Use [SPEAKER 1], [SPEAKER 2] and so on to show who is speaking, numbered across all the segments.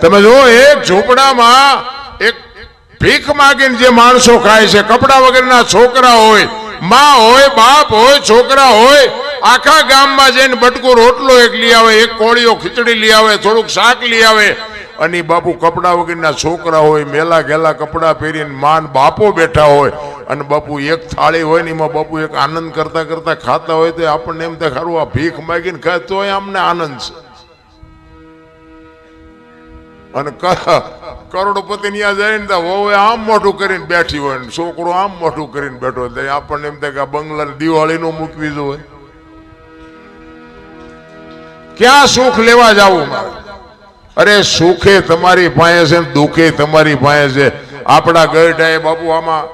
[SPEAKER 1] તમે જો એક ઝૂંપડામાં એક ભીખ માગીને જે માણસો ખાય છે, કપડા વગરના છોકરા હોય, માં હોય, બાપ હોય, છોકરા હોય, આખા ગામમાં જઈને બટકું રોટલો એક લઈ આવે, એક કોળીઓ ખીચડી લઈ આવે, થોડુંક શાક લઈ આવે, અને બાપુ કપડા વગરના છોકરા હોય, મેલા ગેલા કપડા પહેરીને માન બાપો બેઠા હોય, અને બાપુ એક થાળી હોય ને એમાં બાપુ એક આનંદ કરતા કરતા ખાતા હોય, તો આપણને એમ થાય ખરું આ ભીખ માગીને ખાય તોય અમને આનંદ છે. અને કરોડપતિ ત્યાં જાય ને વહુ આમ મોઢું કરીને બેઠી હોય ને છોકરો આમ મોઢું કરીને બેઠો હોય, આપણને એમ થાય કે આ બંગલા દિવાળી નો મૂકવી જોઈએ. ક્યાં સુખ લેવા જવું મારે? અરે સુખે તમારી પાસે છે, દુઃખે તમારી પાસે છે. આપણા ગરઢા બાપુ આમાં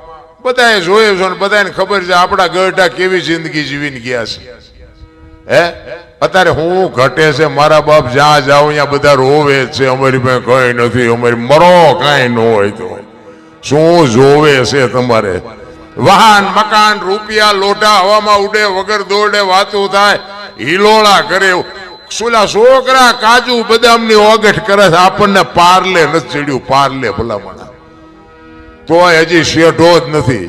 [SPEAKER 1] બધાએ જોયું છે ને બધાને ખબર છે આપણા ગરઢા કેવી જિંદગી જીવીને ગયા છે. હે અત્યારે હું ઘટે છે, મારા બાપ જ્યાં જાવ ત્યાં બધા રોવે છે, અમારી પાસે કઈ નથી, અમારી મરો કઈ ન હોય તો શું જોવે છે તમારે? વાહન મકાન રૂપિયા લોઢા હવામાં ઉડે, વગર દોડે વાતું થાય, હિલોળા કરે. સુલા છોકરા કાજુ બદામ ની ઓગઠ કરે છે, આપણને પાર્લે નથી ચડ્યું, પાર્લે ભલામણ તોય હજી શેઠો જ નથી.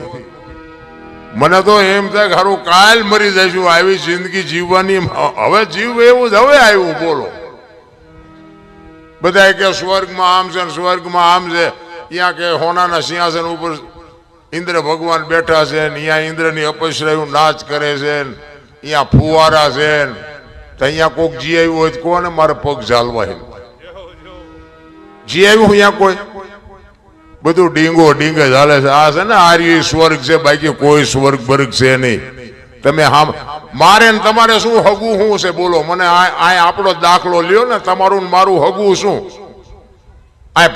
[SPEAKER 1] મને તો એમ થાય કે હારું કાલ મરી જઈશું, આવી જિંદગી જીવવાની હવે જીવ એવું જ હવે આવ્યું. બોલો બધા કે સ્વર્ગમાં આમ છે, સ્વર્ગમાં આમ છે, ત્યાં કે હોનાના સિંહાસન ઉપર ઇન્દ્ર ભગવાન બેઠા છે, અહીંયા ઇન્દ્રની અપસરાયું નાચ કરે છે, અહીંયા ફુવારા છે, અહીંયા કોક જી આવ્યું હોય કોને મારે પગ ઝાલવા જી આવ્યું અહીંયા કોઈ બધું ડીંગો ડીંગે ચાલે છે. આ છે ને આર્ય સ્વર્ગ છે, બાકી કોઈ સ્વર્ગ વર્ગ છે નહીં. તમે મારે ને તમારે શું હગું શું છે બોલો? મને આ આપણો દાખલો લ્યો ને, તમારું મારું હગું શું? આ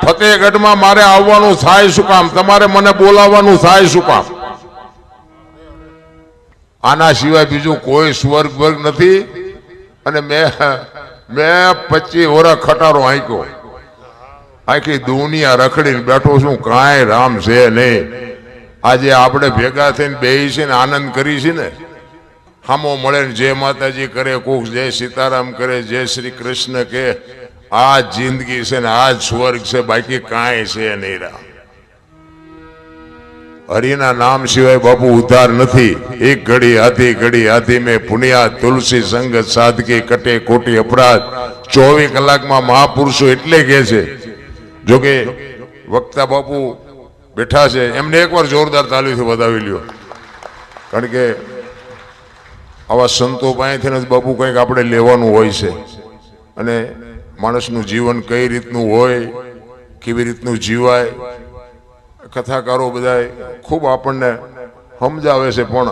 [SPEAKER 1] ફતેહગઢમાં મારે આવવાનું થાય શું કામ? તમારે મને બોલાવવાનું થાય શું કામ? આના સિવાય બીજું કોઈ સ્વર્ગ વર્ગ નથી. અને મેં 25 વર્ષ ખટારો હાંક્યો, આખી દુનિયા રખડીને બેઠો છું, કાંઈ રામ છે નહીં. આજે આપણે ભેગા થઈને બેસી છે ને આનંદ કરી છે ને, હામો મળે ને જય માતાજી કરે, કોક જય સીતારામ કરે, જય શ્રી કૃષ્ણ કે. આ જિંદગી છે ને આ જ સ્વર્ગ છે, બાકી કાંઈ છે નહીં. રામ હરિના નામ સિવાય બાપુ ઉદ્ધાર નથી. એક ઘડી હાથી મેં પુણ્યા તુલસી સંગત સાધકી કટે કોટી અપરાધ. 24 કલાકમાં મહાપુરુષો એટલે કે છે. જોકે વક્તા બાપુ બેઠા છે, એમને એકવાર જોરદાર તાલીથી વધાવી લ્યો. કારણ કે આવા સંતો પાસેથી જ બાપુ કંઈક આપણે લેવાનું હોય છે. અને માણસનું જીવન કઈ રીતનું હોય, કેવી રીતનું જીવાય, કથાકારો બધા ખૂબ આપણને સમજાવે છે, પણ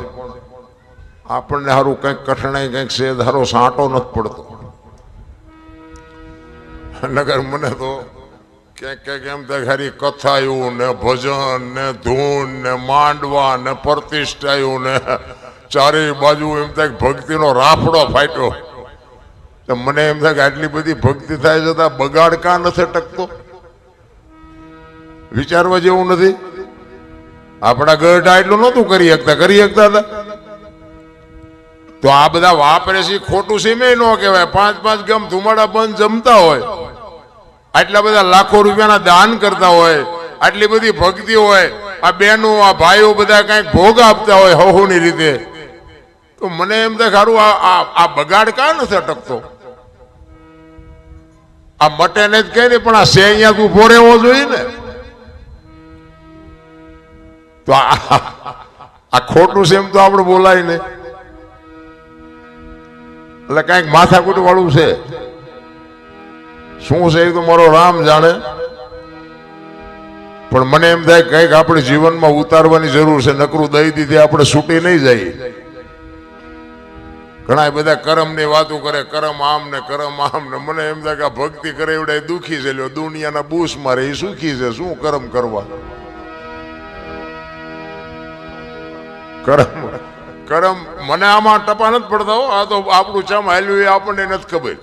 [SPEAKER 1] આપણને સારું કંઈક કઠણાઈ કંઈક છે ધારો સાંટો નથી પડતો. નગર મને તો ક્યાંક એમ થાય ખાલી કથાયું ને ભજન ને ધૂન ને માંડવા ને પ્રતિષ્ઠાયું ને ચારે બાજુ એમ થાય ભક્તિનો રાફડો ફાટ્યો. તો મને એમ થાય કે આટલી બધી ભક્તિ થાય છતાં બગાડ કાં નથી ટકતો? વિચારવા જેવું નથી? આપણા ગરઢા એટલું નહોતું કરી શકતા હતા. તો આ બધા વાપરે છે ખોટું સીમે ન કહેવાય. 5 ગામ ધુમાડા બંધ જમતા હોય, આટલા બધા લાખો રૂપિયાના દાન કરતા હોય, આટલી બધી ભક્તિ હોય, આ બહેનો આ ભાઈઓ બધા કઈક ભોગ આપતા હોય હહુની રીતે, તો મને એમ થાય ખારું આ બગાડ કાં નથી અટકતો? આ મટે ને જ કઈ નહીં, પણ આ સે અહીંયા તું ફોરેવો જોઈએ ને. તો આ ખોટું છે એમ તો આપણે બોલાય ને. એટલે કઈક માથાકૂટ વાળું છે. શું છે એ તો મારો રામ જાણે. પણ મને એમ થાય કઈક આપણે જીવનમાં ઉતારવાની જરૂર છે. નકરું દઈ દીધી આપણે છૂટી નહીં જાય. ઘણા બધા કરમ ની વાતો કરે, કરમ આમ ને કરમ આમ ને. મને એમ થાય કે આ ભક્તિ કરે એવડે દુખી છે, લ્યો દુનિયાના બૂસ મારે એ સુખી છે. શું કરમ કરવા? કરમ મને આમાં ટપા નથી પડતા હો. આ તો આપણું ચમ હાલ્યું એ આપણને નથી ખબર.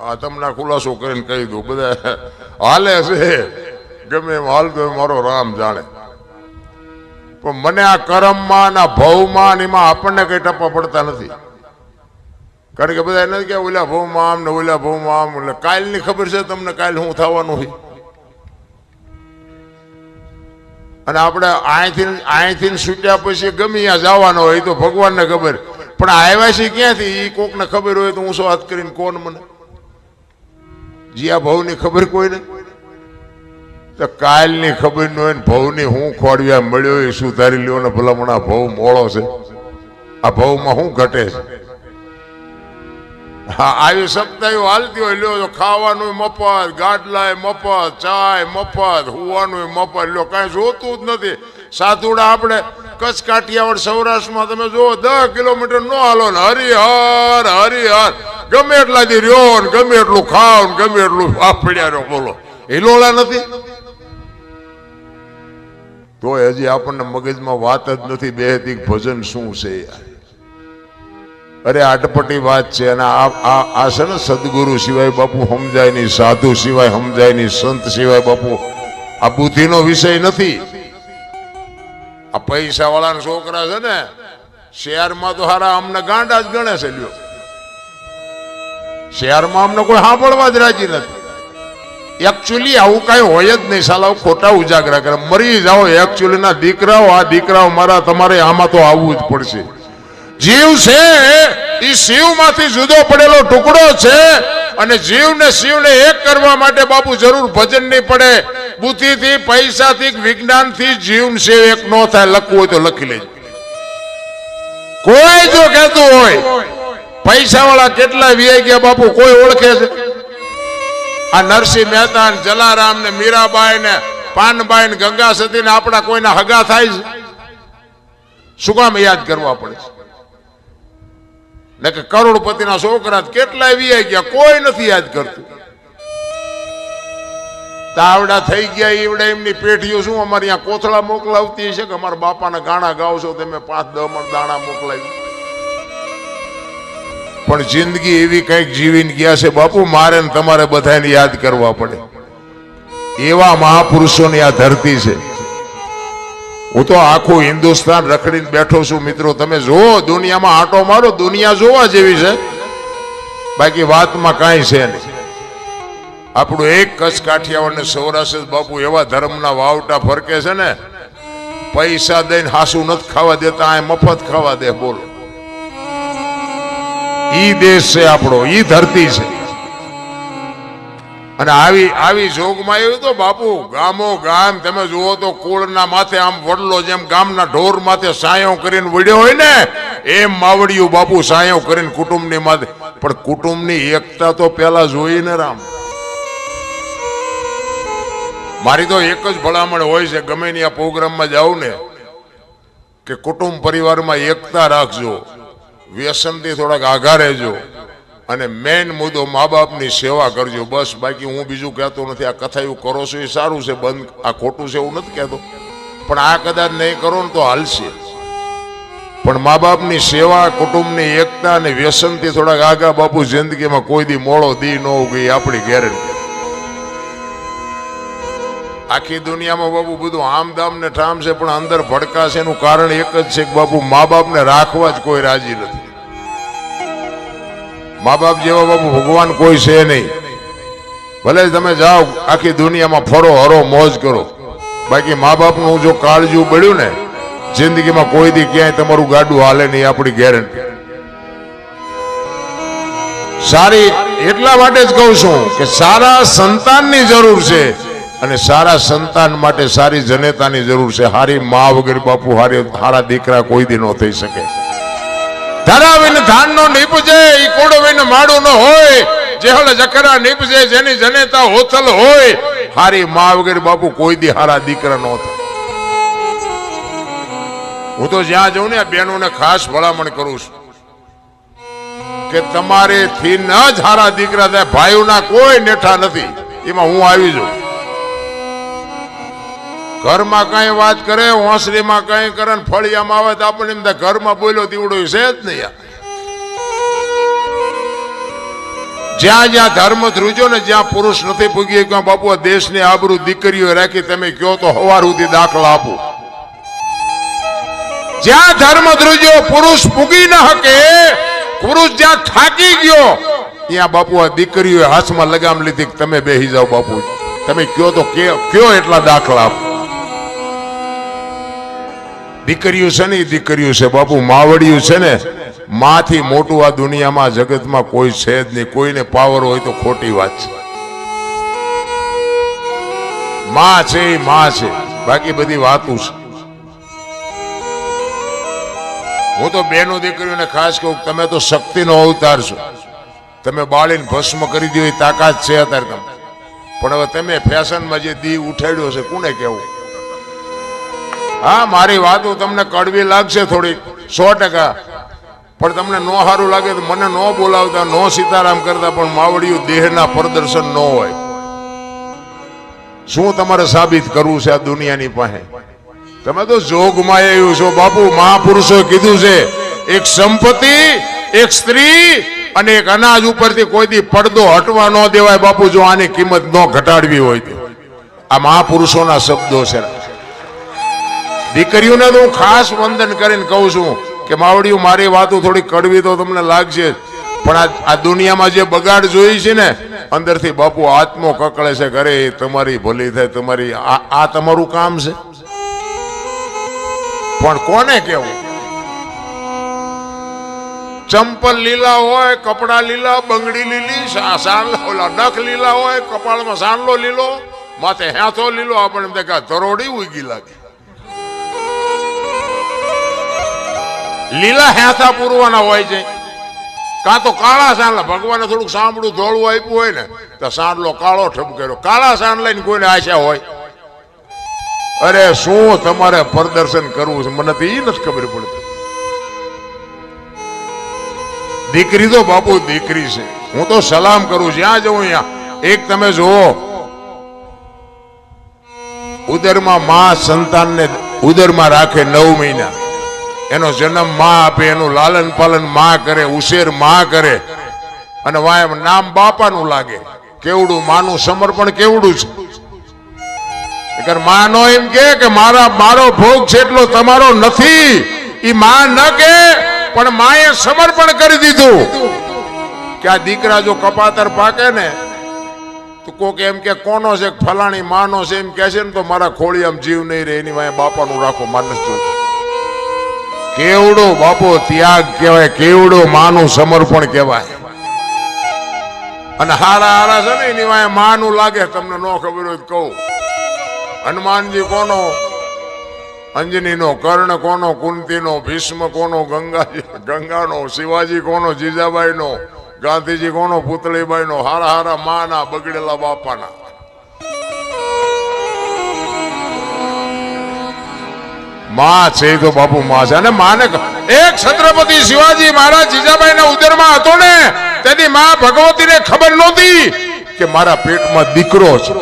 [SPEAKER 1] આ તમને ખુલાસો કરીને કહી દઉં, બધા હાલે છે ગમે એમ હાલતો મારો રામ જાણે. પણ મને આ કરમમાં ના ભવમાં એમાં આપણને કઈ ટપા પડતા નથી. કારણ કે બધા નથી કે ઓલા ભાવમાં આમ ને ઓલા ભાવમાં આમ, એટલે કાલની ખબર છે તમને કાલ શું થવાનું હોય. અને આપણે અહીંથી છૂટ્યા પછી ગમે ત્યાં જવાનો હોય તો ભગવાનને ખબર, પણ આવ્યા છે ક્યાંથી એ કોકને ખબર હોય તો ઊંચો હાથ કરીને કોણ મને જીયા ભાવની ખબર કોઈ ને તો કાલની ખબર ન હોય ને ભાવની હું ખોડવ્યા મળ્યો એ સુધારી લ્યો ને ભલામણ આ ભાવ મોળો છે, આ ભાવમાં શું ઘટે છે. હા આવી સપ્તાહ હાલતી હોય લ્યો તો ખાવાનું મફત, ગાડલાય મફત, ચાય મફત, હુવાનું મફત, લ્યો કાંઈ જોતું જ નથી. સાધુડા આપણે કચ્છ કાઠિયાવાડ સૌરાષ્ટ્રમાં તમે જુઓ 10 કિલોમીટર નો હાલો ને હરિહર હરિહર ગમે એટલાથી રહ્યો ને ગમે એટલું ખાવ ને ગમે એટલું પડ્યા રહ્યો. બોલો હિલોળા નથી તો હજી આપણને મગજમાં વાત જ નથી બેહતી ભજન શું છે યાર. અરે અટપટી વાત છે. અને આ છે ને સદગુરુ સિવાય બાપુ સમજાય નહીં, સાધુ સિવાય સમજાય નહીં, સંત સિવાય બાપુ આ બુદ્ધિનો વિષય નથી. આ પૈસા વાળાના છોકરા છે ને શહેરમાં તો હારા અમને ગાંડા જ ગણે છે. લ્યો શહેરમાં અમને કોઈ સાંભળવા જ રાજી નથી. એકચ્યુઅલી આવું કઈ હોય જ નહીં. સાલા ખોટા ઉજાગરા કરે મરી જાઓ. એકચ્યુઅલી ના દીકરાઓ, આ દીકરાઓ મારા તમારે આમાં તો આવવું જ પડશે. જીવ છે એ શિવમાંથી જુદો પડેલો ટુકડો છે અને જીવને શિવને એક કરવા માટે બાપુ જરૂર ભજન નહીં પડે. બુદ્ધિથી, પૈસાથી, વિજ્ઞાનથી જીવ શિવ એક નો થાય. લખવું હોય તો લખી લેજો. કોઈ જો કહેતું હોય પૈસા વાળા કેટલા વીઆઈ ગયા બાપુ કોઈ ઓળખે છે? આ નરસિંહ મહેતા, જલારામ ને મીરાબાઈ ને પાનબાઈ ને ગંગા સતી ને આપણા કોઈના હગા થાય છે? શું કામ યાદ કરવા પડે છે? ને કે કરોડપતિના છોકરા કેટલાય વીઆઈ ગયા કોઈ નથી યાદ કરતું. તાવડા થઈ ગયા ઈવડે એમની પેઢીઓ શું અમારે અહીંયા કોથળા મોકલાવતી છે કે અમારા બાપાના ગાણા ગાવશો તમે 5-10 મણ દાણા મોકલાવી. પણ જિંદગી એવી કઈક જીવીને ગયા છે બાપુ મારે ને તમારે બધાને યાદ કરવા પડે. એવા મહાપુરુષોની આ ધરતી છે. હું તો આખું હિન્દુસ્તાન રખડીને બેઠો છું મિત્રો. તમે જુઓ દુનિયામાં આંટો મારો, દુનિયા જોવા જેવી છે, બાકી વાતમાં કાંઈ છે નહીં. આપણું એક કચ્છ કાઠિયાવાડ ને સૌરાષ્ટ્ર બાપુ એવા ધર્મના વાવટા ફરકે છે ને પૈસા દઈને હાસું નથી ખાવા દેતા, આ મફત ખાવા દે. બોલો ઈ દેશ છે આપણો, ઈ ધરતી છે. અને આવી જોગમાં એવું તો બાપુ ગામો ગામ તમે જુઓ તો કુળના માથે આમ વડલો જેમ ગામના ઢોર માથે સાયો કરીને વડ્યો હોય ને એમ માવડિયું બાપુ સાયો કરીને કુટુંબની માથે. પણ કુટુંબની એકતા તો પેલા જોઈ ને રામ. મારી તો એક જ ભલામણ હોય છે ગમે ની આ પ્રોગ્રામમાં જાઉં ને કે કુટુંબ પરિવારમાં એકતા રાખજો, વ્યસનથી થોડાક આઘા રહેજો અને મેન મુદ્દો મા બાપની સેવા કરજો. બસ બાકી હું બીજું કહેતો નથી. આ કથા એવું કરો છો એ સારું છે, બંધ આ ખોટું છે એવું નથી કહેતો, પણ આ કદાચ નહીં કરો ને તો હાલશે. પણ મા બાપની સેવા, કુટુંબની એકતા અને વ્યસનથી થોડાક આગા બાપુ જિંદગીમાં કોઈ દી મોડો દી ન ઉગી આપણી ગેરંટી. આખી દુનિયામાં બાપુ બધું આમદામ ને ઠામ છે પણ અંદર ભડકા છે. એનું કારણ એક જ છે કે બાપુ મા બાપને રાખવા જ કોઈ રાજી નથી. મા બાપ જેવા બાપુ ભગવાન કોઈ છે નહીં. ભલે તમે જાઓ આખી દુનિયામાં ફરો હરો મોજ કરો, બાકી મા બાપનું જો કાળજું બળ્યું ને જિંદગીમાં કોઈ દી ક્યાંય તમારું ગાડું હાલે નહીં, આપણી ગેરંટી. સારી એટલા માટે જ કહું છું કે સારા સંતાનની જરૂર છે અને સારા સંતાન માટે સારી જનેતાની જરૂર છે. હારી મા વગર બાપુ હારા દીકરા કોઈ દી ન થઈ શકે. ધરાવીને ધાન નો નીપજે ઈ કોડવીને માડું ન હોય, જેહળ જખરા નીપજે જેની જનેતા હોથલ હોય. હારી મા વગર બાપુ કોઈ દી હારા દીકરા ન થાય. હું તો જ્યાં જઉં ને આ બહેનોને ખાસ ભલામણ કરું છું કે તમારે થી ન જ હારા દીકરા થાય. ભાઈઓના કોઈ નેઠા નથી, એમાં હું આવી જાઉં. ઘરમાં કઈ વાત કરે, હોંસરીમાં કઈ કરે, ફળિયામાં આવે તો આપણને એમ થાય ઘરમાં બોલ્યો દીવડો છે જ નહીં. જ્યાં જ્યાં ધર્મ ધ્રુજો ને જ્યાં પુરુષ નથી પૂગી ત્યાં બાપુ દેશની આબરૂ દીકરીઓ રાખી. તમે કયો તો હવાર સુધી દાખલા આપો. જ્યાં ધર્મ ધ્રુજો પુરુષ પૂગી ન શકે પુરુષ જ્યાં થાકી ગયો ત્યાં બાપુ આ દીકરીઓએ હાથમાં લગામ લીધી કે તમે બેસી જાઓ બાપુ, તમે કયો તો કયો એટલા દાખલા આપો. દીકરીઓ છે ને, દીકરીઓ છે બાપુ, માવડિયું છે ને, માંથી મોટું આ દુનિયામાં જગતમાં કોઈ છે જ નહીં. કોઈને પાવર હોય તો ખોટી વાત છે. માં છે એ માં છે, બાકી બધી વાતું છે. હું તો બેનો દીકરીઓને ખાસ કહું, તમે તો શક્તિનો અવતાર છો, તમે બાળીને ભસ્મ કરી દો એ તાકાત છે અત્યારે તમે. પણ હવે તમે ફેશનમાં જે દી ઉઠાડ્યો છે કોને કેવું? હા, મારી વાતો તમને કડવી લાગશે થોડી, 100%, પણ તમને નો સારું લાગે તો મને નો બોલાવતા, નો સીતારામ કરતા, પણ માવડિયું દેહના પ્રદર્શન ન હોય. શું તમારે સાબિત કરવું છે આ દુનિયાની પાસે? તમે તો જોગમાં આવ્યું છો બાપુ. મહાપુરુષોએ કીધું છે, એક સંપત્તિ, એક સ્ત્રી અને એક અનાજ ઉપરથી કોઈ દી પડદો હટવા ન દેવાય બાપુ, જો આની કિંમત ન ઘટાડવી હોય તો. આ મહાપુરુષોના શબ્દો છે. દીકરીઓને તો હું ખાસ વંદન કરીને કહું છું કે માવડિયું, મારી વાતો થોડી કડવી તો તમને લાગશે, પણ આ દુનિયામાં જે બગાડ જોઈ છે ને, અંદરથી બાપુ આત્મો કકળે છે. કરે તમારી ભલી થાય, તમારી આ તમારું કામ છે. પણ કોને કેવું? ચંપલ લીલા હોય, કપડા લીલા, બંગડી લીલી, નખ લીલા હોય, કપાળમાં સાંડલો લીલો, માથે હાથો લીલો, આપણને દેખા ધરોડી ઉગી લાગે. લીલા હાથા પૂરવાના હોય છે, કાં તો કાળા સાંડલા. ભગવાને થોડુંક સાંભળું ધોળું આપ્યું હોય ને તો સાંડલો કાળો ઠપકેલો. કાળા સાંડલા ની કોઈને આશા હોય? અરે શું તમારે પ્રદર્શન કરવું છે મને તો એ નથી ખબર પડતી. દીકરી તો બાપુ દીકરી છે. હું તો સલામ કરું જ્યાં જવું ત્યાં. એક તમે જુઓ, ઉદરમાં માં સંતાનને ઉદરમાં રાખે 9 મહિના, એનો જન્મ માં આપે, એનું લાલન પાલન માં કરે, ઉછેર માં કરે, અને વાય નામ બાપાનું લાગે. કેવડું માનું સમર્પણ કેવડું છે. માનો એમ કે મારો ભોગ છે એટલો તમારો નથી, એ માં ન કે, પણ માએ સમર્પણ કરી દીધું. કે આ દીકરા જો કપાતર પાકે ને તો કોક એમ કે કોનો છે, ફલાણી માનો છે એમ કે છે ને, તો મારા ખોળી આમ જીવ નહીં રહે, એની વાય બાપાનું રાખો. માનસ જોતું કેવડો બાપો ત્યાગ કહેવાય, કેવડો માનું સમર્પણ કહેવાય. અને હારા હારા છે ને એની વાય માનું લાગે. તમને ન ખબર હોય તો કહું, હનુમાનજી કોનો? અંજનીનો. કર્ણ કોનો? કુંતીનો. ભીષ્મ કોનો? ગંગાનો. શિવાજી કોનો? જીજાબાઈનો. ગાંધીજી કોનો? પુતળીબાઈનો. હારા હારા માના, બગડેલા બાપાના. માં છે તો બાપુ માં છે. અને માને એક છત્રપતિ શિવાજી મહારાજ જીજાબાઈના ઉદરમાં હતો ને, તેથી માં ભગવતીને ખબર નહોતી કે મારા પેટમાં દીકરો છે.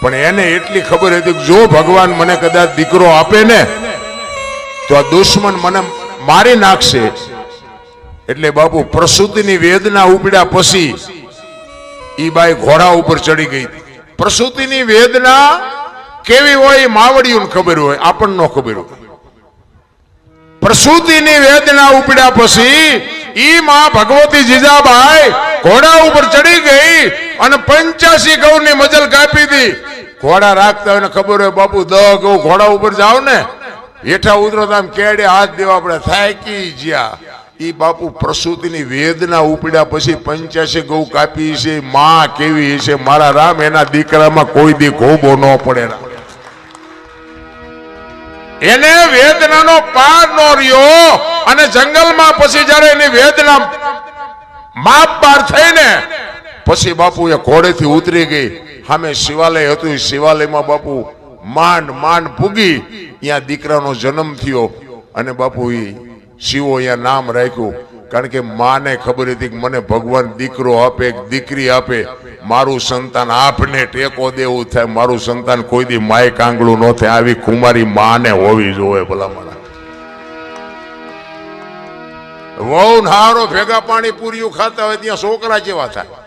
[SPEAKER 1] પણ એને એટલી ખબર હતી કે જો ભગવાન મને કદાચ દીકરો આપે ને તો આ દુશ્મન મને મારી નાખશે. એટલે બાપુ પ્રસૂતિની વેદના ઉપડ્યા પછી ઈ બાઈ ઘોડા ઉપર ચડી ગઈ. પ્રસૂતિની વેદના કેવી હોય માવડિયું ખબર હોય, આપણને ન ખબર હોય. પ્રસૂતિની વેદના ઉપડ્યા પછી ઈ માં ભગવતી જીજાબાઈ ઘોડા ઉપર ચડી ગઈ અને 85 ગૌની મજલ કાપી દી. ઘોડા રાખતા હોય ને ખબર હોય બાપુ 10 ગૌ ઘોડા ઉપર જાવ ને, હેઠા ઉતરો તો આમ કેડે હાથ દેવા પડે, થાકી જ્યા. ઈ બાપુ પ્રસૂતિની વેદના ઉપડ્યા પછી 85 ગૌ કાપી છે. માં કેવી છે મારા રામ, એના દીકરામાં કોઈ દી ગોબો ન પડે. એને વેદનાનો પાર નો રહ્યો. અને જંગલમાં પછી જયારે એની વેદના માપ પાર થઈને પછી બાપુ એ ઘોડેથી ઉતરી ગઈ. સામે શિવાલય હતું, શિવાલયમાં બાપુ માંડ માંડ પૂગી, ત્યાં દીકરાનો જન્મ થયો. અને બાપુ એ શિવો અહીંયા નામ રાખ્યું, કારણ કે માને ખબર હતી કે મને ભગવાન દીકરો આપે, દીકરી આપે, મારું સંતાન આપને ટેકો દેવું થાય, મારું સંતાન કોઈ દી માય કાંગળું ન થાય. આવી કુમારી માને હોવી જોવે. ભલા મારા વહુ હારો ભેગા પાણી પૂરીઓ ખાતા હોય ત્યાં છોકરા જેવા થાય.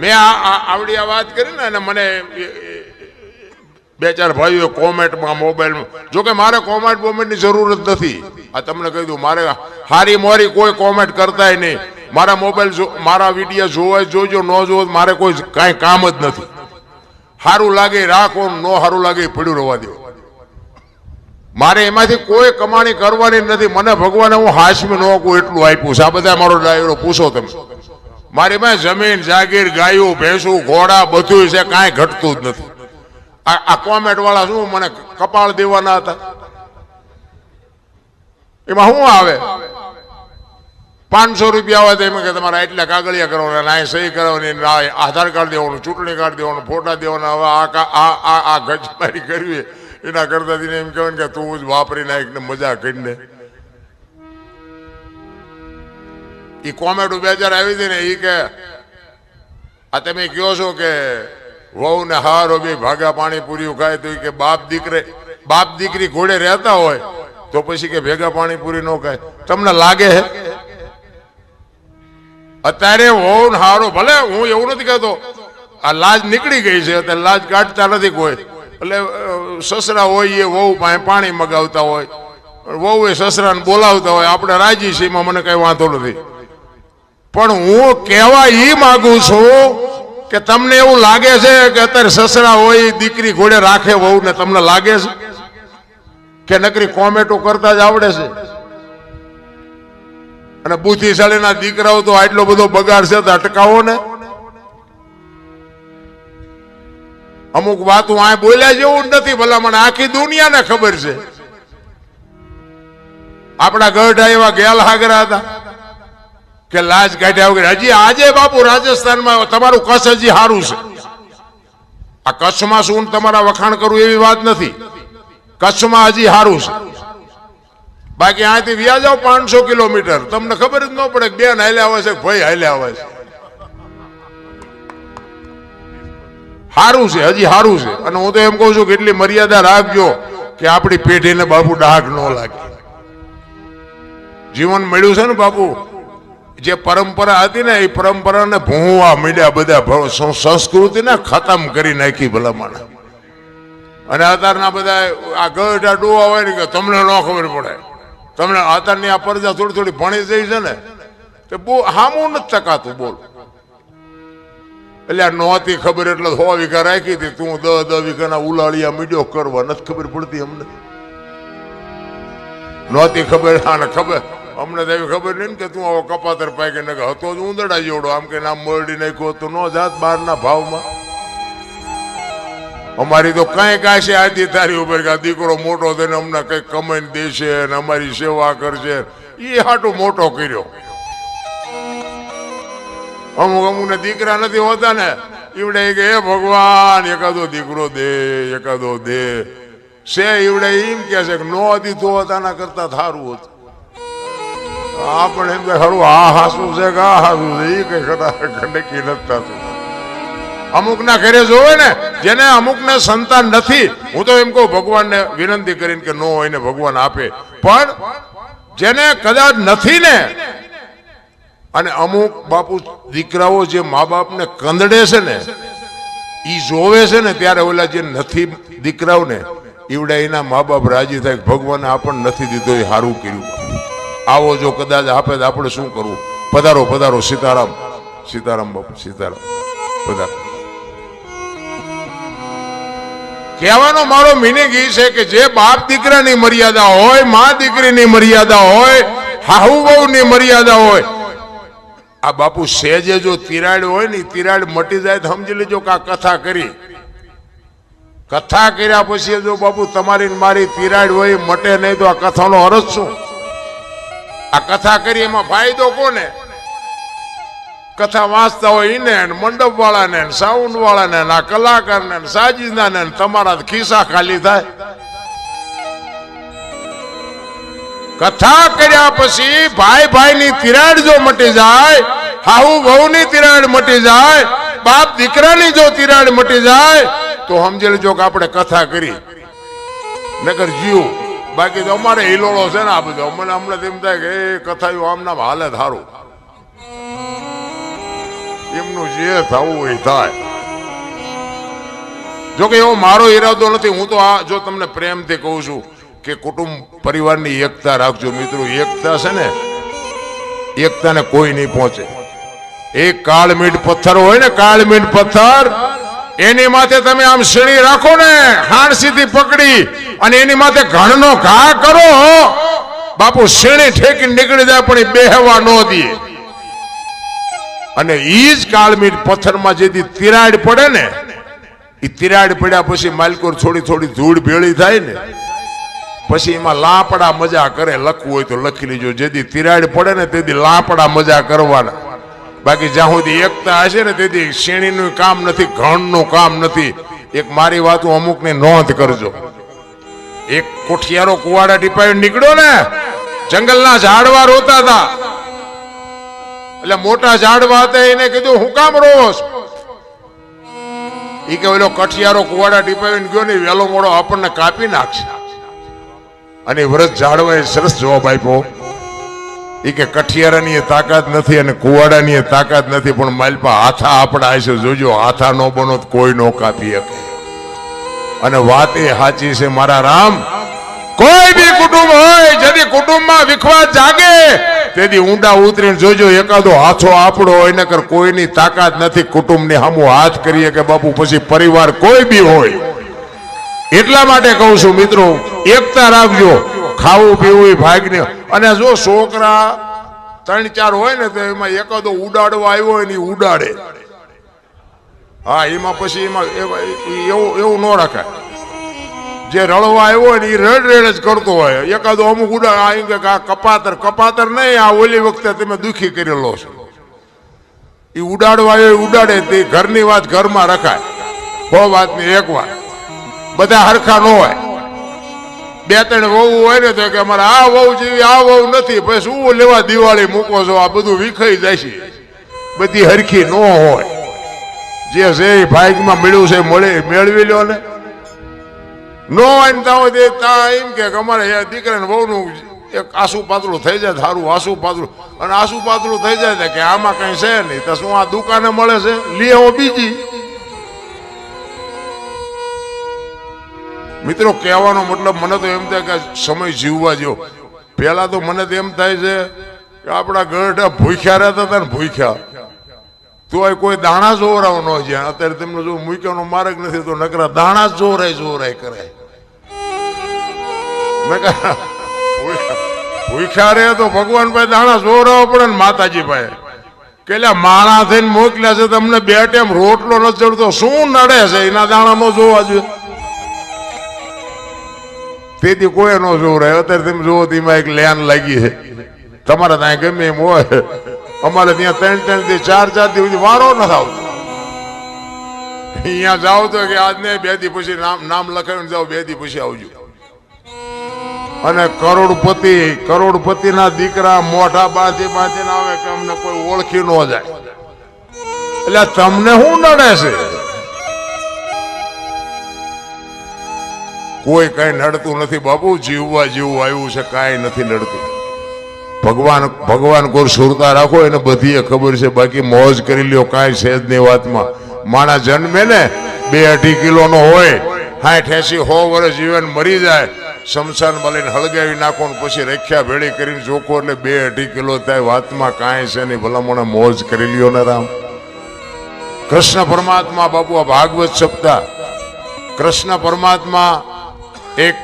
[SPEAKER 1] મેં આવડી આ વાત કરી ને, અને મને બે ચાર ભાઈઓ કોમેન્ટમાં મોબાઈલમાં, જોકે મારે કોમેન્ટની જરૂર જ નથી. આ તમને કહી દઉં, મારે હારી મોરી કોઈ કોમેન્ટ કરતાય નહીં. મારા મોબાઈલ મારા વિડીયો જોવાય જોજો, ન જોવો મારે કોઈ કાંઈ કામ જ નથી. સારું લાગે રાખો, ન સારું લાગે પડ્યું રહેવા દો. મારે એમાંથી કોઈ કમાણી કરવાની નથી. મને ભગવાને હું હાશમી ન કહું એટલું આપ્યું છે. આ બધા મારો ડાયરો પૂછો તમે. મારી પાસે જમીન જાગીર ગાયું ભેંસું ઘોડા બધું છે, કાંઈ ઘટતું જ નથી. આ કોમેન્ટ વાળા શું મને કપાળ દેવાના હતા? એમાં શું આવે? 500 રૂપિયા આવે તો એમ કે તમારે એટલા કાગળિયા કરવાના, ના સહી કરવાની, ના આધાર કાર્ડ દેવાનું, ચૂંટણી કાર્ડ દેવાનું, ફોટા દેવાના. હવે આ ગજમારી કરવી એના કરતા એમ કહેવાય કે તું જ વાપરી નાખ ને મજા કરીને. એ કોમેન્ટ 2000 આવી હતી ને, એ કે આ તમે કહો છો કે વહુ ને હારો બે ભાગા પાણી પૂરી ખાય, તો કે બાપ દીકરી ઘોડે રહેતા હોય તો પછી કે ભેગા પાણી પૂરી ન ખાય. તમને લાગે હે? અત્યારે વહુ ને હારો, ભલે હું એવું નથી કહેતો, આ લાજ નીકળી ગઈ છે, અત્યારે લાજ કાઢતા નથી કોઈ. એટલે સસરા હોય એ વહુ પાસે પાણી મગાવતા હોય, વહુ એ સસરાને બોલાવતા હોય, આપણે રાજી છીએ, એમાં મને કઈ વાંધો નથી. પણ હું કહેવા એ માંગુ છું કે તમને એવું લાગે છે કે અત્યારે સસરા હોય દીકરી ઘોડે રાખે વહુ ને? તમને લાગે છે કે નકરી કોમેન્ટો કરતા જ આવડે છે? અને બુદ્ધિશાળીના દીકરાઓ તો આટલો બધો બગાડ છે તો અટકાવો ને. અમુક વાતો આ બોલ્યા જેવું જ નથી. ભલા મને આખી દુનિયાને ખબર છે. આપણા ગઢા એવા ગેલ હાગરા હતા કે લાજ કાઢ્યા વગર. હજી આજે બાપુ રાજસ્થાનમાં તમારું કચ્છ હજી સારું છે. આ કચ્છમાં શું તમારા વખાણ કરું એવી વાત નથી. કચ્છમાં હજી સારું છે. બાકી અહીંથી વ્યા જાવ 500 કિલોમીટર, તમને ખબર જ ન પડે બેન હાલ્યા આવે છે, ભાઈ હાલ્યા આવે છે. સારું છે, હજી સારું છે. અને હું તો એમ કઉ છું કે એટલી મર્યાદા રાખજો કે આપણી પેઢીને બાપુ ડાઘ ન લાગે. જીવન મળ્યું છે ને બાપુ, જે પરંપરા હતી ને એ પરંપરાને ભૂંવા મીડ્યા બધા, સંસ્કૃતિને ખતમ કરી નાખી ભલામણ. અને અત્યારના બધા આ ગઢા ડોવા હોય ને કે તમને ન ખબર પડે, તમને અત્યારની આ પરજા થોડી થોડી ભણી જઈ છે ને તો બહુ હામું નથી ટકાતું. બોલ, એટલે નહોતી ખબર એટલે 100 વીઘા રાખી હતી, તું 10 વીઘાના ઉલાળિયા મીડિયો કરવા નથી ખબર પડતી અમને. નહોતી ખબર. આને ખબર અમને તો એવી ખબર નહીં ને કે તું આવો કપાતર પાય કે હતો જ ઉંદડા જેવડો, આમ કે નામ મરડી નાખ્યો તો ન જાત બહારના ભાવમાં. અમારી તો કઈ કાશે આજી તારી ઉપર કે દીકરો મોટો થઈને અમને કઈક કમાઈને દેશે અને અમારી સેવા કરશે, એ હાટું મોટો કર્યો. અમુક ને દીકરા નથી હોતા ને, ઈવડે કે હે ભગવાન એકાદો દીકરો દે, એકાદો દે છે. ઈવડે એમ કે છે કે નો દીધો હોતાના કરતા સારું હતું. આપણે એમ કે ખરું આ હાસું છે કે આ હાસું છે, એ કઈ નક્કી નથી થતું. અમુક ના ઘરે જોવે ને, જેને અમુક ને સંતાન નથી, હું તો એમ કહું ભગવાનને વિનંતી કરીને કે નો હોય ને ભગવાન આપે. પણ જેને કદાચ નથી ને, અને અમુક બાપુ દીકરાઓ જે મા બાપ ને કંદડે છે ને, ઈ જોવે છે ને ત્યારે ઓલા જે નથી દીકરાઓ ને ઈવડા એના મા બાપ રાજી થાય ભગવાને આપણને નથી દીધો એ સારું કર્યું. આવો જો કદાચ આપે તો આપણે શું કરવું? પધારો પધારો. સીતારામ સીતારામ બાપુ સીતારામ. પધારો. કહેવાનો મારો મિનિંગ એ છે કે જે બાપ દીકરાની મર્યાદા હોય, મા દીકરીની મર્યાદા હોય, હાહુ વહુની મર્યાદા હોય, આ બાપુ સેજે જો તિરાડ હોય ને, તિરાડ મટી જાય તો સમજી લેજો કે આ કથા કરી. કથા કર્યા પછી જો બાપુ તમારી મારી તિરાડ હોય મટે નહીં તો આ કથાનો અર્થ શું? આ કથા કરી એમાં ફાયદો કોને? કથા વાંચતા હોય એને, મંડપ વાળાને, સાઉન્ડ વાળાને, આ કલાકારને, સાજીદાને, તમારા ખિસ્સા ખાલી થાય. કથા કર્યા પછી ભાઈ ભાઈની તિરાડ જો મટી જાય, હાહુ વહુની તિરાડ મટી જાય, બાપ દીકરાની જો તિરાડ મટી જાય તો સમજી લેજો કે આપણે કથા કરી. નકર જીવ. બાકી તો અમારે હિલોળો છે ને આ બધો. અમને હમણાં એમ થાય કે એ કથા આમ નામ હાલે સારું, એમનું જે થવું એ થાય. જો કે એવો મારો ઈરાદો નથી. હું તો આ જો તમને પ્રેમથી કહું છું કે કુટુંબ પરિવારની એકતા રાખજો મિત્રો. એકતા છે ને, એકતાને કોઈ નહીં પહોંચે. એક કાળમીટ પથ્થર હોય ને, કાળમીટ પથ્થર, એની માથે તમે આમ સીણી રાખો ને હાણસીથી પકડી અને એની માથે ઘણનો ઘા કરો, બાપુ સીણી ઠેકી નીકળી જાય પણ એ બેહવા ન દે. અને ઈ જ કાળમીટ પથ્થરમાં જેથી તિરાડ પડે ને, એ તિરાડ પડ્યા પછી માલકોર થોડી થોડી ધૂળ ભેળી થાય ને, પછી એમાં લાપડા મજા કરે. લખવું હોય તો લખી લેજો. જેથી તિરાડ પડે ને તેથી લાપડા મજા કરવાના. બાકી જ્યાં સુધી એકતા હશે ને તેથી શેણીનું કામ નથી, ઘણનું કામ નથી. એક મારી વાતો અમુકની નોંધ કરજો. એક કોઠિયારો કુવાડા ટીપાવી નીકળ્યો ને, જંગલના ઝાડવા રોતા હતા. એટલે મોટા ઝાડવા હતા એને કીધું હું કામ રોસ? એ કે ઓલો કઠિયારો કુવાડા ટીપાવીને ગયો ને, વેલો મોડો આપણને કાપી નાખશે. અને વ્રત ઝાડવાએ સરસ જવાબ આપ્યો. એ કે કઠિયારાની તાકાત નથી અને કુવાડાની તાકાત નથી, પણ માલપા હાથા આપણા હશે. જોજો, હાથા નો બનો તો કોઈ નો કાપી શકે. અને વાત એ સાચી છે મારા રામ. કોઈ બી કુટુંબ હોય, જેથી કુટુંબમાં વિખવાદ જાગે તેથી ઊંડા ઉતરીને જોજો, એકાદો હાથો આપણો હોય ને કર કોઈની તાકાત નથી કુટુંબની સામું હાથ કરીએ કે બાપુ પછી પરિવાર કોઈ બી હોય. એટલા માટે કહું છું મિત્રો, એકતા રાખજો. ખાવું પીવું ભાગને. અને જો છોકરા 3-4 હોય ને તો એમાં એકાદો ઉડાડવા આવ્યો હોય ને ઉડાડે. હા, એમાં પછી એમાં એવું ન રાખાય. જે રળવા આવ્યો હોય ને એ રેડ જ કરતો હોય. એકાદો અમુક ઉડાડ આ કપાતર નહીં, આ ઓલી વખતે તમે દુખી કરેલો છો. એ ઉડાડવા આવ્યો ઉડાડે. તે ઘરની વાત ઘરમાં રખાય. બહુ વાતની એક વાત. બધા હરખા ન હોય. 2-3 વહુ હોય ને તો કે અમારે આ વહુ જેવી આ વહુ નથી, પછી શું લેવા દિવાળી મૂકો છો? આ બધું વિખાઈ જાય છે. બધી હરખી ન હોય. જે છે એ ભાગમાં મળ્યું છે મેળવી લો ને. નો હોય ને ત્યાં એમ કે અમારે દીકરાને વહુનું એક આસુ પાતળું થઈ જાય, સારું આસુ પાતળું. અને આસુ પાતળું થઈ જાય કે આમાં કઈ છે નહીં, તો શું આ દુકાને મળે છે? લે હું બીજી. મિત્રો, કહેવાનો મતલબ મને તો એમ થાય કે સમય જીવવા જેવો. પેલા તો મને તો એમ થાય છે કે આપણા ગઢા ભૂખ્યા રહેતા હતા ને, ભૂખ્યા તો કોઈ દાણા જોવરાવ ન જાય. અત્યારે તમને જો મૂક્યાનો માર્ગ નથી તો નકરા દાણા જોરાય કરે. મેં કહ્યું ભૂખ્યા રહે તો ભગવાન ભાઈ દાણા જોરાવો પડે ને માતાજી ભાઈ. કે માણા થઈને મોકલ્યા છે, તમને 2 ટાઈમ રોટલો નથી ચડતો, શું નડે છે? એના દાણા નો જોવા જોઈએ. તેથી કોઈ નો જોવરાય. અત્યારે તમે જોવો તો એમાં એક લેન લાગી છે. તમારે ત્યાં ગમે એમ હોય, અમારે ત્યાં 3-3 થી 4-4 દિવસ વારો નથી આવતો. અહીંયા જાઓ તો કે આજને 2 દી પછી નામ લખાવીને જાઓ, 2 દી પછી આવજો. અને કરોડપતિ ના દીકરા મોઢા બાંધીને આવે કે અમને કોઈ ઓળખી ન જાય. એટલે તમને શું નડે છે? કોઈ કઈ નડતું નથી બાપુ. જીવવા જેવું આવ્યું છે, કાંઈ નથી નડતું. ભગવાન કોઈ સુરતા રાખો એને બધી ખબર છે. બાકી મોજ કરી લ્યો, કાંઈ છે જ નહીં વાતમાં. માણસ જન્મે ને 2-2.5 કિલો નો હોય, 60-80-100 વર્ષ જીવન મરી જાય, શમશાનમાં લઈને હળગાવી નાખો ને પછી રખ્યા ભેળી કરીને જોખો એટલે 2-2.5 કિલો થાય. વાતમાં કાંઈ છે નહીં. ભલામણ મોજ કરી લ્યો ને રામ. કૃષ્ણ પરમાત્મા બાપુ આ ભાગવત સપ્તાહ, કૃષ્ણ પરમાત્મા એક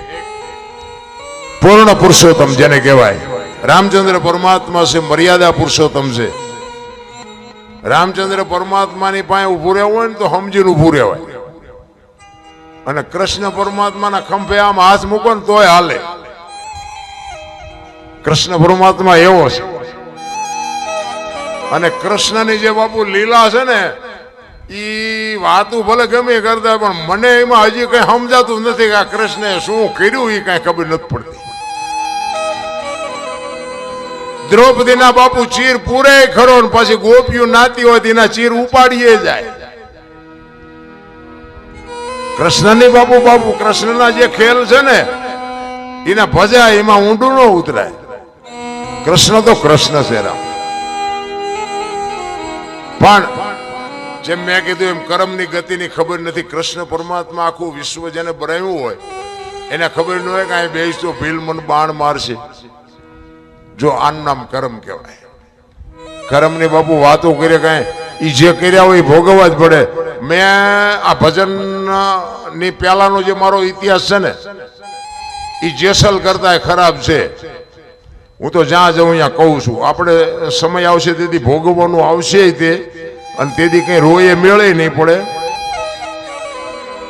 [SPEAKER 1] પૂર્ણ પુરુષોત્તમ જેને કહેવાય. રામચંદ્ર પરમાત્મા છે મર્યાદા પુરુષોત્તમ છે. રામચંદ્ર પરમાત્માની પાસે ઉભું રહેવું હોય ને તો સમજીને ઉભું રહેવાય. અને કૃષ્ણ પરમાત્માના ખંભે આમ હાથ મૂકો ને તોય હાલે. કૃષ્ણ પરમાત્મા એવો છે. અને કૃષ્ણની જે બાપુ લીલા છે ને, ઈ વાતું ભલે ગમે કરતા, પણ મને એમાં હજી કઈ સમજાતું નથી કે આ કૃષ્ણે શું કર્યું એ કઈ ખબર નથી પડતી. દ્રૌપદીના બાપુ ચીર પૂરે ખરો ને પછી ગોપીઓ નાતી હોય તેના ચીર ઉપાડીએ જાય. કૃષ્ણની બાપુ કૃષ્ણના જે ખેલ છે ને એના ભજા એમાં ઊંડું ન ઉતરાય. કૃષ્ણ તો કૃષ્ણ છે રામ. પણ જેમ મેં કીધું એમ કર્મની ગતિની ખબર નથી. કૃષ્ણ પરમાત્મા આખું વિશ્વ જેને બનાવ્યું હોય એને ખબર ન હોય કે અહીં બેસ તો ભીલ મને બાણ મારશે. જો આનું નામ કર્મ કહેવાય. કર્મની બાપુ વાતો કરે કાંઈ ઈ જે કર્યા હોય એ ભોગવવા જ પડે. મેં આ ભજન ની પહેલાનો જે મારો ઇતિહાસ છે ને એ જેસલ કરતા ખરાબ છે. હું તો જ્યાં જઉં અહીંયા કહું છું, આપણે સમય આવશે તેથી ભોગવવાનું આવશે તે, અને તેથી કઈ રોયે મેળે નહીં પડે.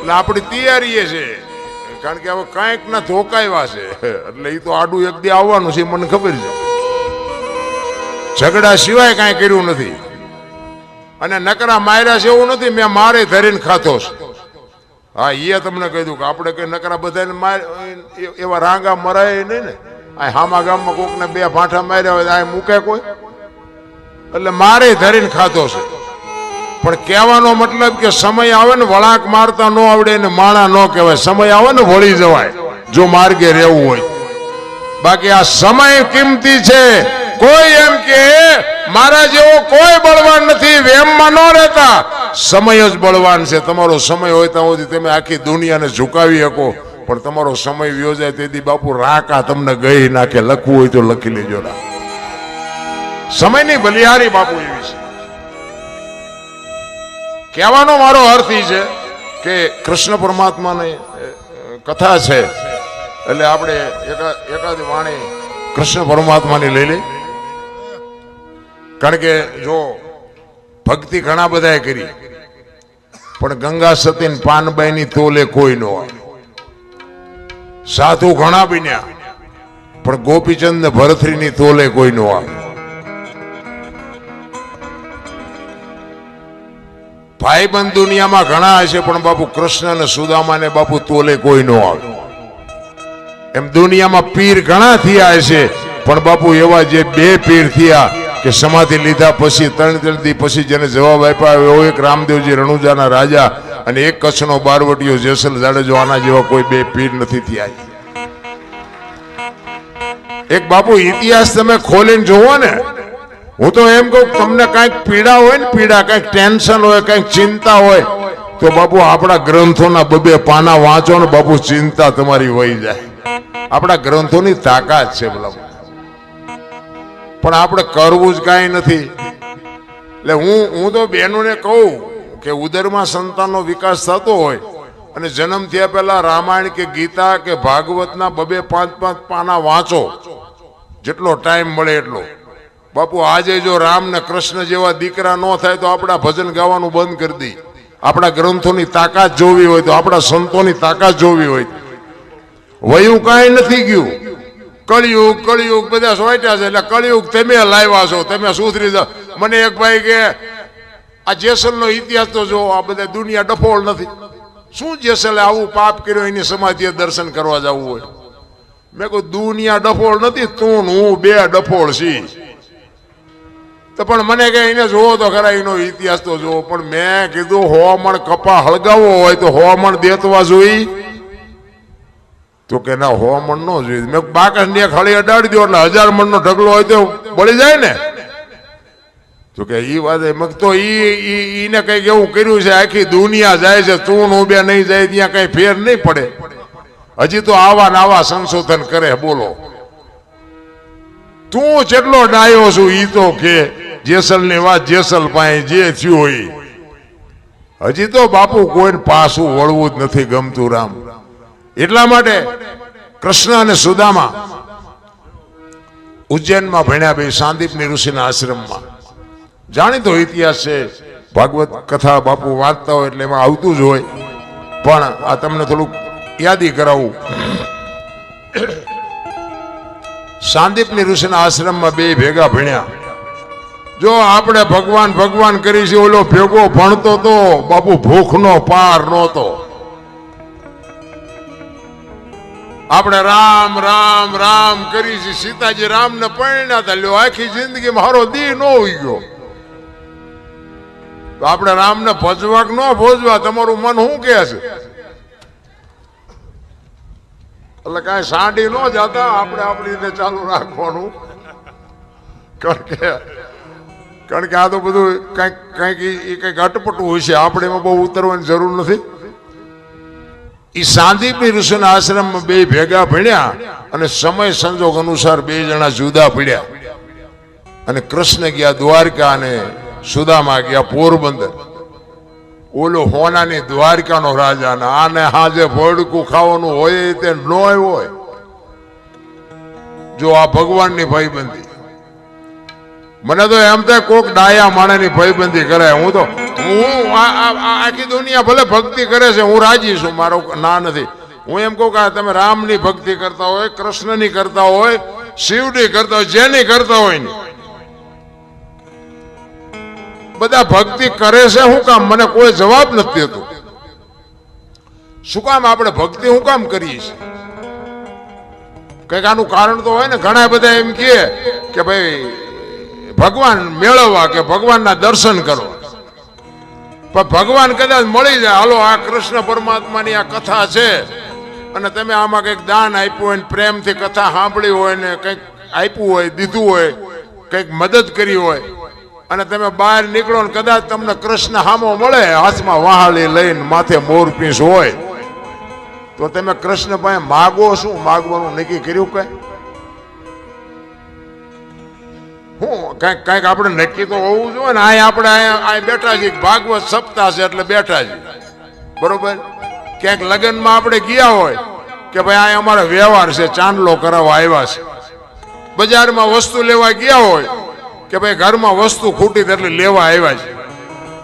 [SPEAKER 1] એટલે આપણી તૈયારી છે, કારણ કે હવે કાંઈક ના ધોકાવ્યા છે, એટલે એ તો આડું એક દી આવવાનું છે મને ખબર છે. ઝઘડા સિવાય કાંઈ કર્યું નથી, અને નકરા માર્યા છે એવું નથી. મેં મારે ધરીને ખાતો છે. હા, એ તમને કહી દઉં કે આપણે કઈ નકરા બધાને એવા રાંગા મરાય નહીં ને. આ હામા ગામમાં કોકને બે ભાંઠા માર્યા હોય આ મૂકે કોઈ? એટલે મારે ધરીને ખાતો છે. પણ કહેવાનો મતલબ કે સમય આવે ને વળાંક મારતા ન આવડે ને માણા ન કહેવાય. સમય આવે ને વળી જવાય જો માર્ગે રહેવું હોય. બાકી આ સમય કિંમતી છે. કોઈ એમ કે મારા જેવો કોઈ બળવાન નથી, વેમમાં ન રહેતા. સમય જ બળવાન છે. તમારો સમય હોય ત્યાં સુધી તમે આખી દુનિયાને ઝુકાવી શકો, પણ તમારો સમય વ્યો જાય તેથી બાપુ રાકા તમને ગઈ નાખે. લખવું હોય તો લખી લેજો. સમયની બલિહારી બાપુ એવી છે. કહેવાનો મારો અર્થ એ છે કે કૃષ્ણ પરમાત્માની કથા છે એટલે આપણે એકાદ વાણી કૃષ્ણ પરમાત્માની લઈ લઈ. કારણ કે જો ભક્તિ ઘણા બધાએ કરી, પણ ગંગા સતી ને પાનબાઈ ની તોલે કોઈ નો આવે. સાધુ ઘણા બન્યા, પણ ગોપીચંદ ને ભરથરી ની તોલે કોઈ નો આવે. ભાઈબંધ દુનિયામાં ઘણા હશે, પણ બાપુ કૃષ્ણ અને સુદામા ને બાપુ તોલે કોઈ નો આવે. એમ દુનિયામાં પીર ઘણા થયા હશે, પણ બાપુ એવા જે બે પીર થયા કે સમાધિ લીધા પછી 3 દી પછી જેને જવાબ આપ્યા એવો એક રામદેવજી રણુજાના રાજા અને એક કચ્છનો બારવટીયો જેસલ જાડેજો. આના જેવા કોઈ બે પીર નથી થયા. એક બાપુ ઇતિહાસ તમે ખોલીને જોવો ને, હું તો એમ કહું તમને કઈક પીડા હોય ને, પીડા કઈક ટેન્શન હોય, કઈક ચિંતા હોય, તો બાપુ આપણા ગ્રંથોના 2 પાના વાંચો ને બાપુ ચિંતા તમારી વહી જાય. આપણા ગ્રંથોની તાકાત છે બોલા. પણ આપણે કરવું જ કાંઈ નથી. એટલે હું તો બહેનોને કહું કે ઉદરમાં સંતાનનો વિકાસ થતો હોય અને જન્મ થયા પહેલા રામાયણ કે ગીતા કે ભાગવતના 2-5 પાના વાંચો, જેટલો ટાઈમ મળે એટલો. બાપુ આજે જો રામ ને કૃષ્ણ જેવા દીકરા ન થાય તો આપણા ભજન ગાવાનું બંધ કરી દઈ. આપણા ગ્રંથોની તાકાત જોવી હોય તો, આપણા સંતોની તાકાત જોવી હોય. વયું કાંઈ નથી ગયું. કળિયુગ કળિયુગ બધા સોટ્યા છે. એટલે કળિયુગ તમે લાવ્યા છો, તમે સુધરી જાઓ. મને એક ભાઈ કે આ જેસલનો ઇતિહાસ તો જો, આ બધા દુનિયા ડફોળ નથી. શું જેસલે આવું પાપ કર્યો એની સમાધિએ દર્શન કરવા જવું હોય? મેં કહ્યું દુનિયા ડફોળ નથી, તું હું 2 ડફોળ છી. તો પણ મને કે એને જોવો તો ખરા, એનો ઇતિહાસ તો જોવો. પણ મેં કીધું 100 મણ કપા હળગાવવો હોય તો 100 મણ દેતવા જોઈ? તો કે ના 100 મણ નો જોઈએ. મેં બાકસ ને એક હળી અડાડી દો એટલે 1000 મણનો ઢગલો હોય તો બળી જાય ને. તો કે ઈ વાત એમ તો ઈને કઈક એવું કર્યું છે, આખી દુનિયા જાય છે, તું હું 2 નહીં જાય ત્યાં કઈ ફેર નહીં પડે. હજી તો આવા ને આવા સંશોધન કરે. બોલો તું જેટલો ડાયો છું ઈ તો કે જેસલ ની વાત જેસલ પાસે જે થયું હોય. હજી તો બાપુ કોઈને પાછું વળવું જ નથી ગમતું રામ. એટલા માટે કૃષ્ણ અને સુદામા ઉજ્જૈનમાં ભણ્યા, બે સાંદીપની ઋષિના આશ્રમમાં. જાણીતો ઇતિહાસ છે, ભાગવત કથા બાપુ વાંચતા હોય એટલે એમાં આવતું જ હોય. પણ આ તમને થોડુંક યાદી કરાવું. સાંદીપની ઋષિના આશ્રમમાં 2 ભેગા ભણ્યા. જો આપણે ભગવાન ભગવાન કરી છે, ઓલો ભેગો ભણતો તો બાપુ ભૂખનો પાર નહોતો. આપણે રામ રામ રામ કરી છે. સીતાજી રામ ને પરણ્યા હતા, લ્યો આખી જિંદગી મારો દી ન હોઈ ગયો. તો આપણે રામ ને ભજવા કે ન ભોજવા, તમારું મન શું કે છે? એટલે કઈ સાંડી ન જતા, આપણે આપણી રીતે ચાલુ રાખવાનું. કારણ કે કારણ કે આ તો બધું કંઈક અટપટું હોય છે, આપણે એમાં બહુ ઉતરવાની જરૂર નથી. એ સાંદીપની ઋષિના આશ્રમમાં બે ભેગા ભણ્યા અને સમય સંજોગ અનુસાર બે જણા જુદા પડ્યા અને કૃષ્ણ ગયા દ્વારકા અને સુદામા ગયા પોરબંદર. ઓલો હોનાની દ્વારકાનો રાજા ને આને હાજે ભડકું ખાવાનું હોય તે ન હોય. જો આ ભગવાનની ભાઈબંધી, મને તો એમ થાય કોક ડાયા માણસની ભાઈબંધી કરે. હું આખી દુનિયા ભલે ભક્તિ કરે છે, હું રાજી છું, મારો ના નથી. હું એમ કહું કે તમે રામની ભક્તિ કરતા હોય, કૃષ્ણની કરતા હોય, શિવની કરતા હોય, જેની કરતા હોય ને બધા ભક્તિ કરે છે શું કામ? મને કોઈ જવાબ નથી દેતો. શું કામ આપણે ભક્તિ શું કામ કરીએ છીએ? કઈક આનું કારણ તો હોય ને. ઘણા બધા એમ કે ભાઈ ભગવાન મેળવવા કે ભગવાનના દર્શન કરો, પણ ભગવાન કદાચ મળી જાય. હાલો આ કૃષ્ણ પરમાત્માની આ કથા છે અને તમે આમાં કંઈક દાન આપ્યું હોય ને પ્રેમથી કથા સાંભળી હોય ને કંઈક આપ્યું હોય, દીધું હોય, કંઈક મદદ કરી હોય અને તમે બહાર નીકળો ને કદાચ તમને કૃષ્ણ હામો મળે, હાથમાં વહાળી લઈને માથે મોરપીંછ હોય, તો તમે કૃષ્ણ પાસે માગો શું? માગવાનું નક્કી કર્યું કઈ? હું કઈક આપણે નક્કી તો હોવું જોઈએ ને. આપણે અહીંયા બેઠા છીએ, ભાગવત સપ્તાહ છે એટલે બેઠા છીએ, બરોબર. ક્યાંક લગ્નમાં આપણે ગયા હોય કે ભાઈ આ અમારો વ્યવહાર છે, ચાંદલો કરાવવા આવ્યા છે. બજારમાં વસ્તુ લેવા ગયા હોય કે ભાઈ ઘરમાં વસ્તુ ખૂટી એટલે લેવા આવ્યા છે.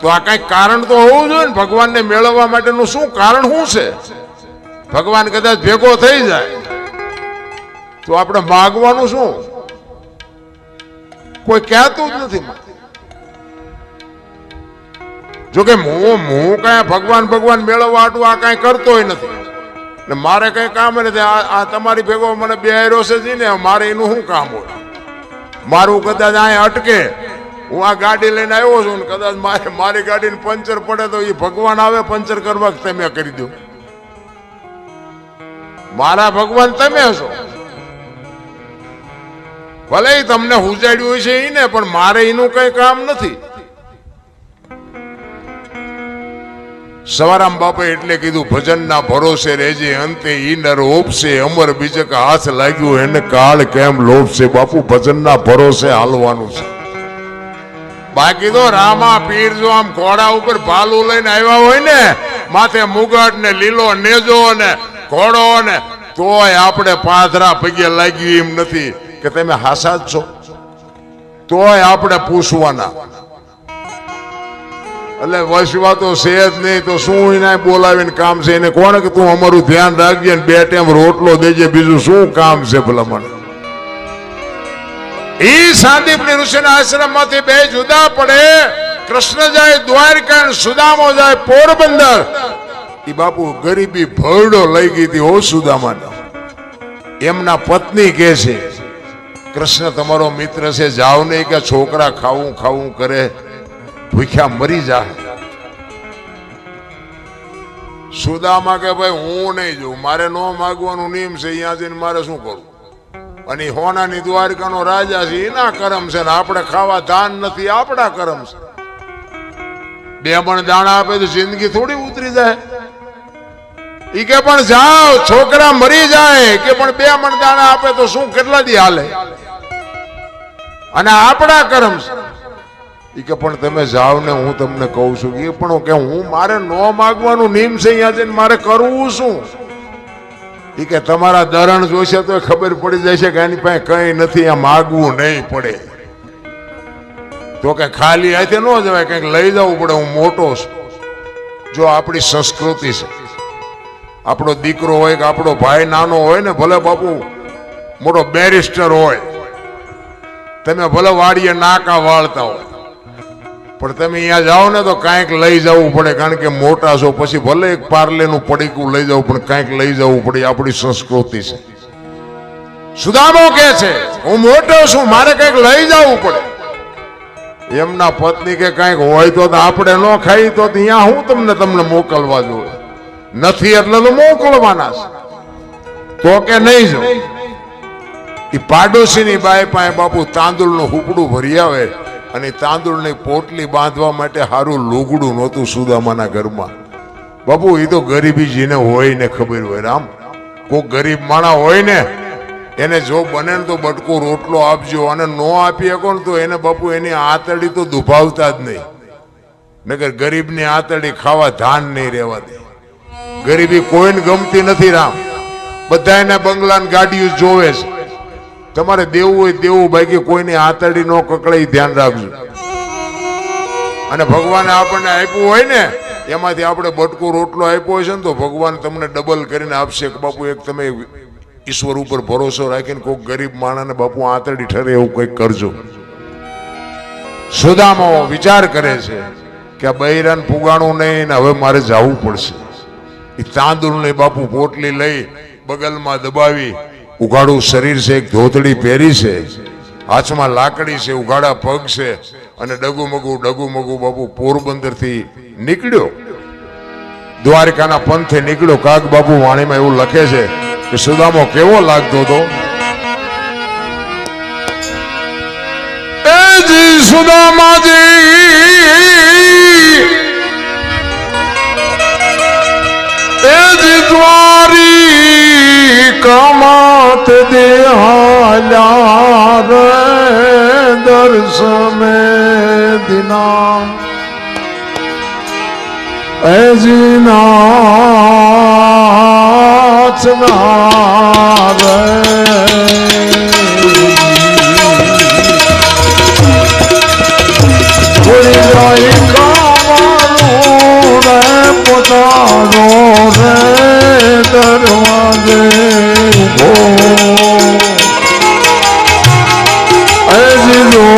[SPEAKER 1] તો આ કઈક કારણ તો હોવું જોઈએ ને. ભગવાનને મેળવવા માટેનું શું કારણ શું છે? ભગવાન કદાચ ભેગો થઈ જાય તો આપણે માગવાનું શું? કોઈ કહેતું જ નથી. જોકે હું કઈ ભગવાન મેળવવા આટલું આ કઈ કરતોય નથી ને મારે કઈ કામ નથી. આ તમારી ભેગો મને બેહાર્યો છે ને, મારે એનું શું કામ હોય? મારું કદાચ અહીંયા અટકે, હું આ ગાડી લઈને આવ્યો છું ને કદાચ મારી ગાડીને પંચર પડે તો એ ભગવાન આવે પંચર કરવા? તમે કરી દો. મારા ભગવાન તમે છો. ભલે તમને હુજાડ્યું છે એને, પણ મારે એનું કઈ કામ નથી. સવારામ બાપે એટલે કીધું, ભજનના ભરોસે રહેજે, અંતે ઈ નર ઓપશે, અમર બીજક હાથ લાગ્યું એને કાળ કેમ લોપશે. બાપુ ભજનના ભરોસે હાલવાનું છે. બાકી તો રામા પીર જો આમ ઘોડા ઉપર ભાલું લઈને આવ્યા હોય ને, માથે મુગટ ને લીલો નેજો ને ઘોડો ને, તોય આપણે પાથરા પગે લાગ્યું એમ નથી કે તમે હાસા જ છો. તોય આપણે પૂછવાના. એટલે વસવા તો છે જ નહીં, તો શું એને બોલાવીને કામ છે? એને કોણ કે તું અમારું ધ્યાન રાખજે ને 2 ટાઈમ રોટલો દેજે, બીજું શું કામ છે ભલા મને? એ સાંદીપની ઋષિના આશ્રમમાંથી બે જુદા પડે. કૃષ્ણ જાય દ્વારકા, સુદામો જાય પોરબંદર. એ બાપુ ગરીબી ભરડો લઈ ગઈ હતી હો સુદામાને. એમના પત્ની કે છે, કૃષ્ણ તમારો મિત્ર છે, જાવ નહીં કે છોકરા ખાવું કરે, ભૂખ્યા મરી જાય. સુદામા કે ભાઈ હું નહીં જોઉં, મારે ન માગવાનું નિયમ છે, અહીંયા જઈને મારે શું કરવું? અને હોનાની દ્વારકાનો રાજા છે, એના કરમ છે ને આપણે ખાવા ધાન નથી, આપણા કરમ છે. 2 મણ દાણા આપે તો જિંદગી થોડી ઉતરી જાય? ઈ કે પણ જાઓ, છોકરા મરી જાય કે પણ 2 મણ દાણા આપે તો શું કેટલા દી હાલે? અને આપણા કર્મ છે. ઈ કે પણ તમે જાઓ ને, હું તમને કહું છું એ પણ કે હું મારે ન માગવાનું નિયમ છે, અહીંયા જઈને મારે કરવું શું? ઈ કે તમારા દરણ જોશે તો ખબર પડી જશે કે એની પાસે કઈ નથી, આ માગવું નહીં પડે. તો કે ખાલી હાથે ન જવાય, કંઈક લઈ જવું પડે. હું મોટો છું. જો આપણી સંસ્કૃતિ છે, આપણો દીકરો હોય કે આપણો ભાઈ નાનો હોય ને, ભલે બાપુ મોટો બેરિસ્ટર હોય, તમે ભલે વાડીએ નાકા વાળતા હોય, પણ તમે અહીંયા જાઓ ને તો કાંઈક લઈ જવું પડે. કારણ કે મોટા છો, પછી ભલે એક પાર્લેનું પડીકું લઈ જવું પણ કાંઈક લઈ જવું પડે. આપણી સંસ્કૃતિ છે. સુદામો કે છે હું મોટો છું, મારે કંઈક લઈ જવું પડે. એમના પત્ની કે કંઈક હોય તો આપણે ન ખાઈ તો અહીંયા હું તમને મોકલવા જોઈએ, નથી એટલે તો મોકલવાના છે. તો કે નહીં જો. એ પાડોશીની બાઈ પાસે બાપુ તાંદુળનું હુકડું ભરી આવે અને તાંદુળની પોટલી બાંધવા માટે સારું લુગડું નહોતું સુદામાના ઘરમાં. બાપુ એ તો ગરીબી જેને હોય ને ખબર હોય. રામ કોઈ ગરીબ માણા હોય ને એને જો બને ને તો બટકો રોટલો આપજો, અને નો આપી શકો ને તો એને બાપુ એની આતડી તો દુભાવતા જ નહીં. નગર ગરીબની આતડી ખાવા ધાન નહીં રહેવા દે. ગરીબી કોઈને ગમતી નથી. રામ બધા એના બંગલા ગાડીઓ જોવે છે. તમારે દેવું હોય દેવું, બાકી કોઈની આતડી નો કકડાઈ ધ્યાન રાખજો. અને ભગવાને આપણને આપ્યું હોય ને એમાંથી આપણે બટકો રોટલો આપ્યો હોય છે ને તો ભગવાન તમને ડબલ કરીને આપશે. બાપુ એક તમે ઈશ્વર ઉપર ભરોસો રાખીને કોઈ ગરીબ માણસને બાપુ આતડી ઠરે એવું કંઈક કરજો. સુદામો વિચાર કરે છે કે આ બૈરાન પુગાણું નહીં ને હવે મારે જવું પડશે. એ તાંદુળની બાપુ પોટલી લઈ બગલમાં દબાવી, ઉઘાડું શરીર છે, એક ધોતડી પહેરી છે, હાથમાં લાકડી છે, ઉઘાડા પગ છે, અને ડગુમગુ બાપુ પોરબંદર થી નીકળ્યો. દ્વારકાના પંથે નીકળ્યો. કાગ બાપુ વાણીમાં એવું લખે છે કે સુદામો કેવો લાગતો હતો. સુદામાજી દ્વારી કમાત દેહાલ્યા રે દર્શમે દિના એજી નાચના રે ભૂલી જાય કામનું રે પોતાનો રે દરવાજે ઉભો એજી લો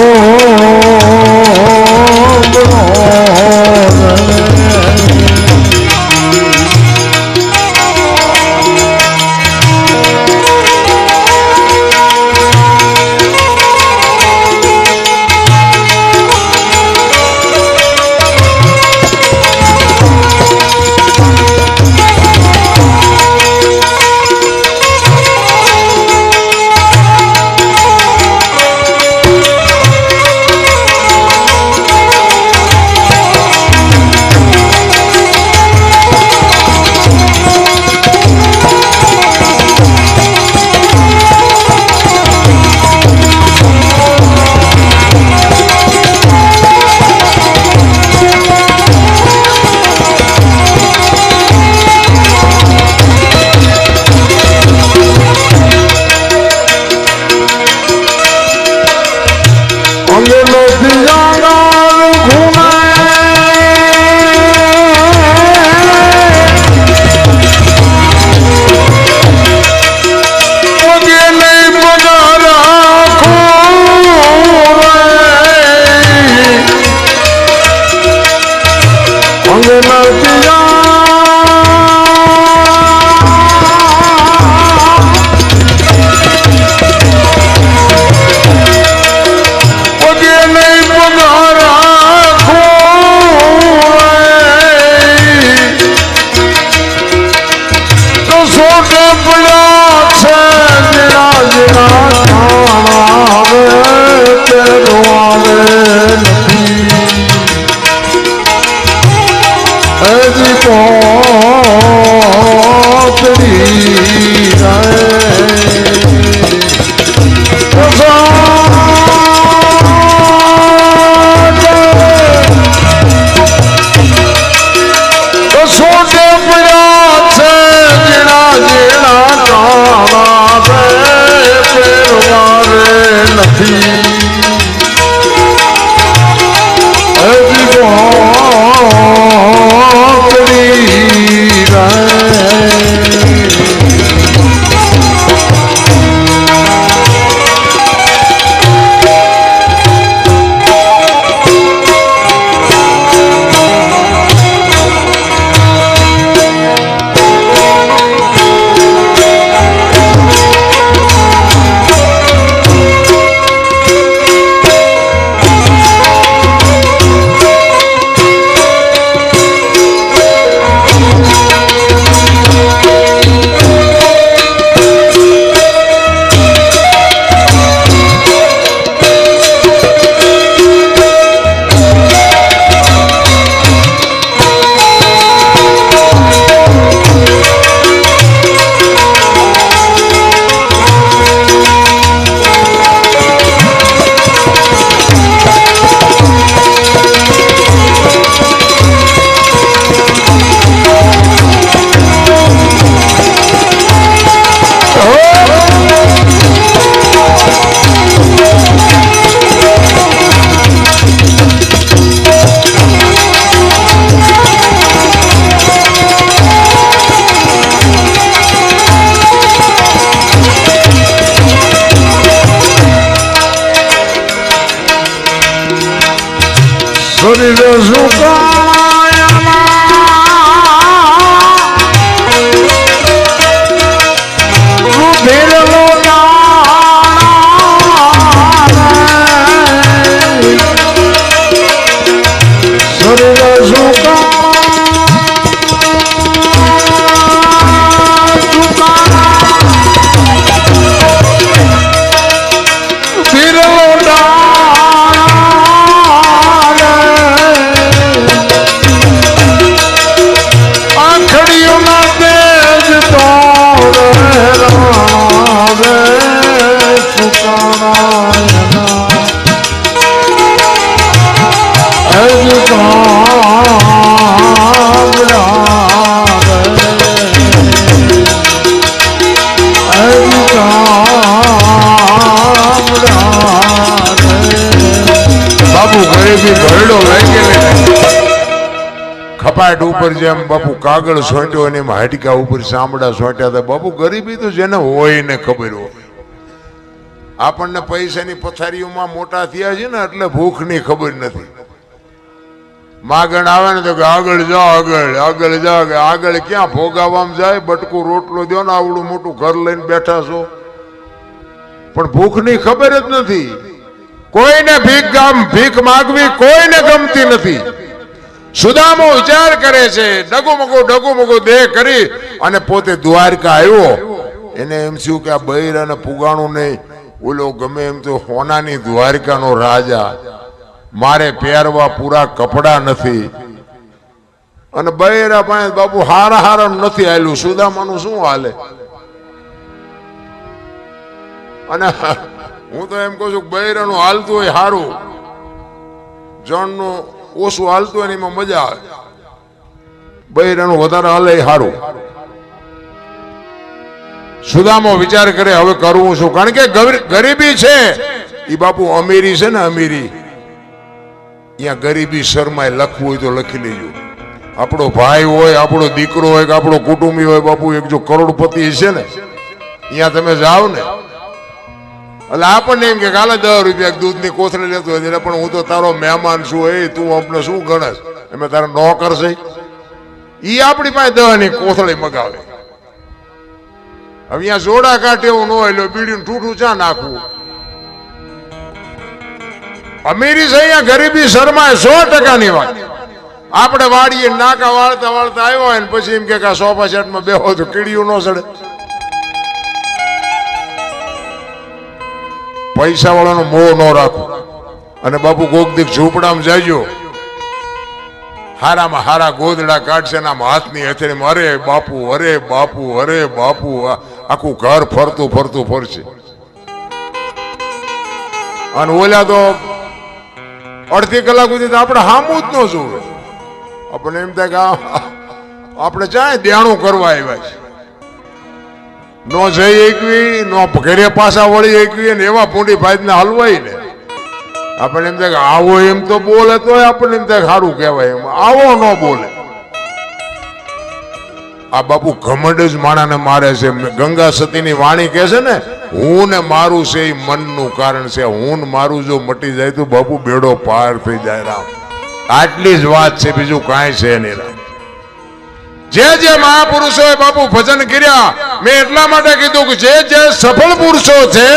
[SPEAKER 1] કપાટ ઉપર જેમ બાપુ કાગળ સોંટ્યો અને એમાં હાડકા ઉપર ચામડા સોંટ્યા હતા. બાપુ ગરીબી તો જેને હોય ને ખબર હોય. આપણને પૈસાની પથારીઓમાં મોટા થયા છે ને એટલે ભૂખની ખબર નથી. માગણ આવે ને તો કે આગળ જા, આગળ આગળ જા. આગળ ક્યાં ભોગાવામાં જાય? બટકું રોટલો દો ને આવડું મોટું ઘર લઈને બેઠા છો, પણ ભૂખની ખબર જ નથી. કોઈને ભીખ માગવી કોઈને ગમતી નથી. સુદામો વિચાર કરે છે, ડગુમગુ દેહ કરી અને પોતે દ્વારકા આવ્યો. એને એમ થયું કે આ બૈરાને પુગાણું નહીં, ઓલો ગમે એમ તો હોનાની દ્વારકાનો રાજા, મારે પહેરવા પૂરા કપડા નથી. અને બૈરા પાસે બાપુ હારા નથી આવેલું. સુદામાનું શું હાલે? અને હું તો એમ કહું છું બૈરાનું હાલતું હોય સારું, જણનું ઓછું હાલતું હોય ને એમાં મજા આવે. બૈરાનું વધારે હાલે સારું. સુદામો વિચાર કરે હવે કરવું શું? કારણ કે ગરીબી છે એ બાપુ અમીરી છે ને અમીરી. અહીંયા ગરીબી શર્માય લખવું હોય તો લખી લેજો. આપણો ભાઈ હોય, આપણો દીકરો હોય કે આપણો કુટુંબી હોય, બાપુ એક જો કરોડપતિ છે ને અહીંયા તમે જાઓ ને એટલે આપણને એમ કે કાલે 10 રૂપિયા દૂધની કોથળી લેતો હોય, પણ હું તો તારો મહેમાન છું, એ તું આપણે શું ગણસ? એમ તારા નોકર છે. ઈ આપણી પાસે 10ની કોથળી મગાવે. હવે અહીંયા જોડા કાઢે એવું ન હોય, બીડીનું ઠૂઠું ચા નાખવું? અમીરી છે અહીંયા ગરીબી શરમાય 100%ની વાત. આપણે વાડીએ નાકા વાળતા આવ્યો હોય ને પછી એમ કે સોફા સેટમાં બેહો તો કીડીયું ન ચડે. પૈસા વાળાનો મોહ ન રાખો. અને બાપુ કોક દીક ઝૂંપડામાં જાયજો, હારામાં હારા ગોદડા કાઢશે ને આમ હાથની હથેળીમાં અરે બાપુ અરે બાપુ અરે બાપુ, આખું ઘર ફરતું ફરશે. અને ઓલા તો અડધી કલાક સુધી આપણે હામું જ ન જોવે. આપણને એમ થાય કે આપણે ચાય દેણું કરવા આવ્યા છે. નો જઈ એકવી, નો ઘરે પાછા વળી એકવી, ને એવા પૂંડી ભાઈ હલવાઈ ને આપણને એમ થાય કે આવો એમ તો બોલે તો આપણને એમ થાય સારું કહેવાય. એમ આવો ન બોલે. આ બાપુ ઘમંડ જ માણાને મારે છે. ગંગા સતીની વાણી કહે છે ને, હું ને મારું છે એ મનનું કારણ છે. હું ને મારું જો મટી જાય તો બાપુ બેડો પાર થઈ જાય. રામ આટલી જ વાત છે, બીજું કાંઈ છે નહીં. રામ જે મહાપુરુષોએ બાપુ ભજન કર્યા, મેં એટલા માટે કીધું કે જે સફળ પુરુષો છે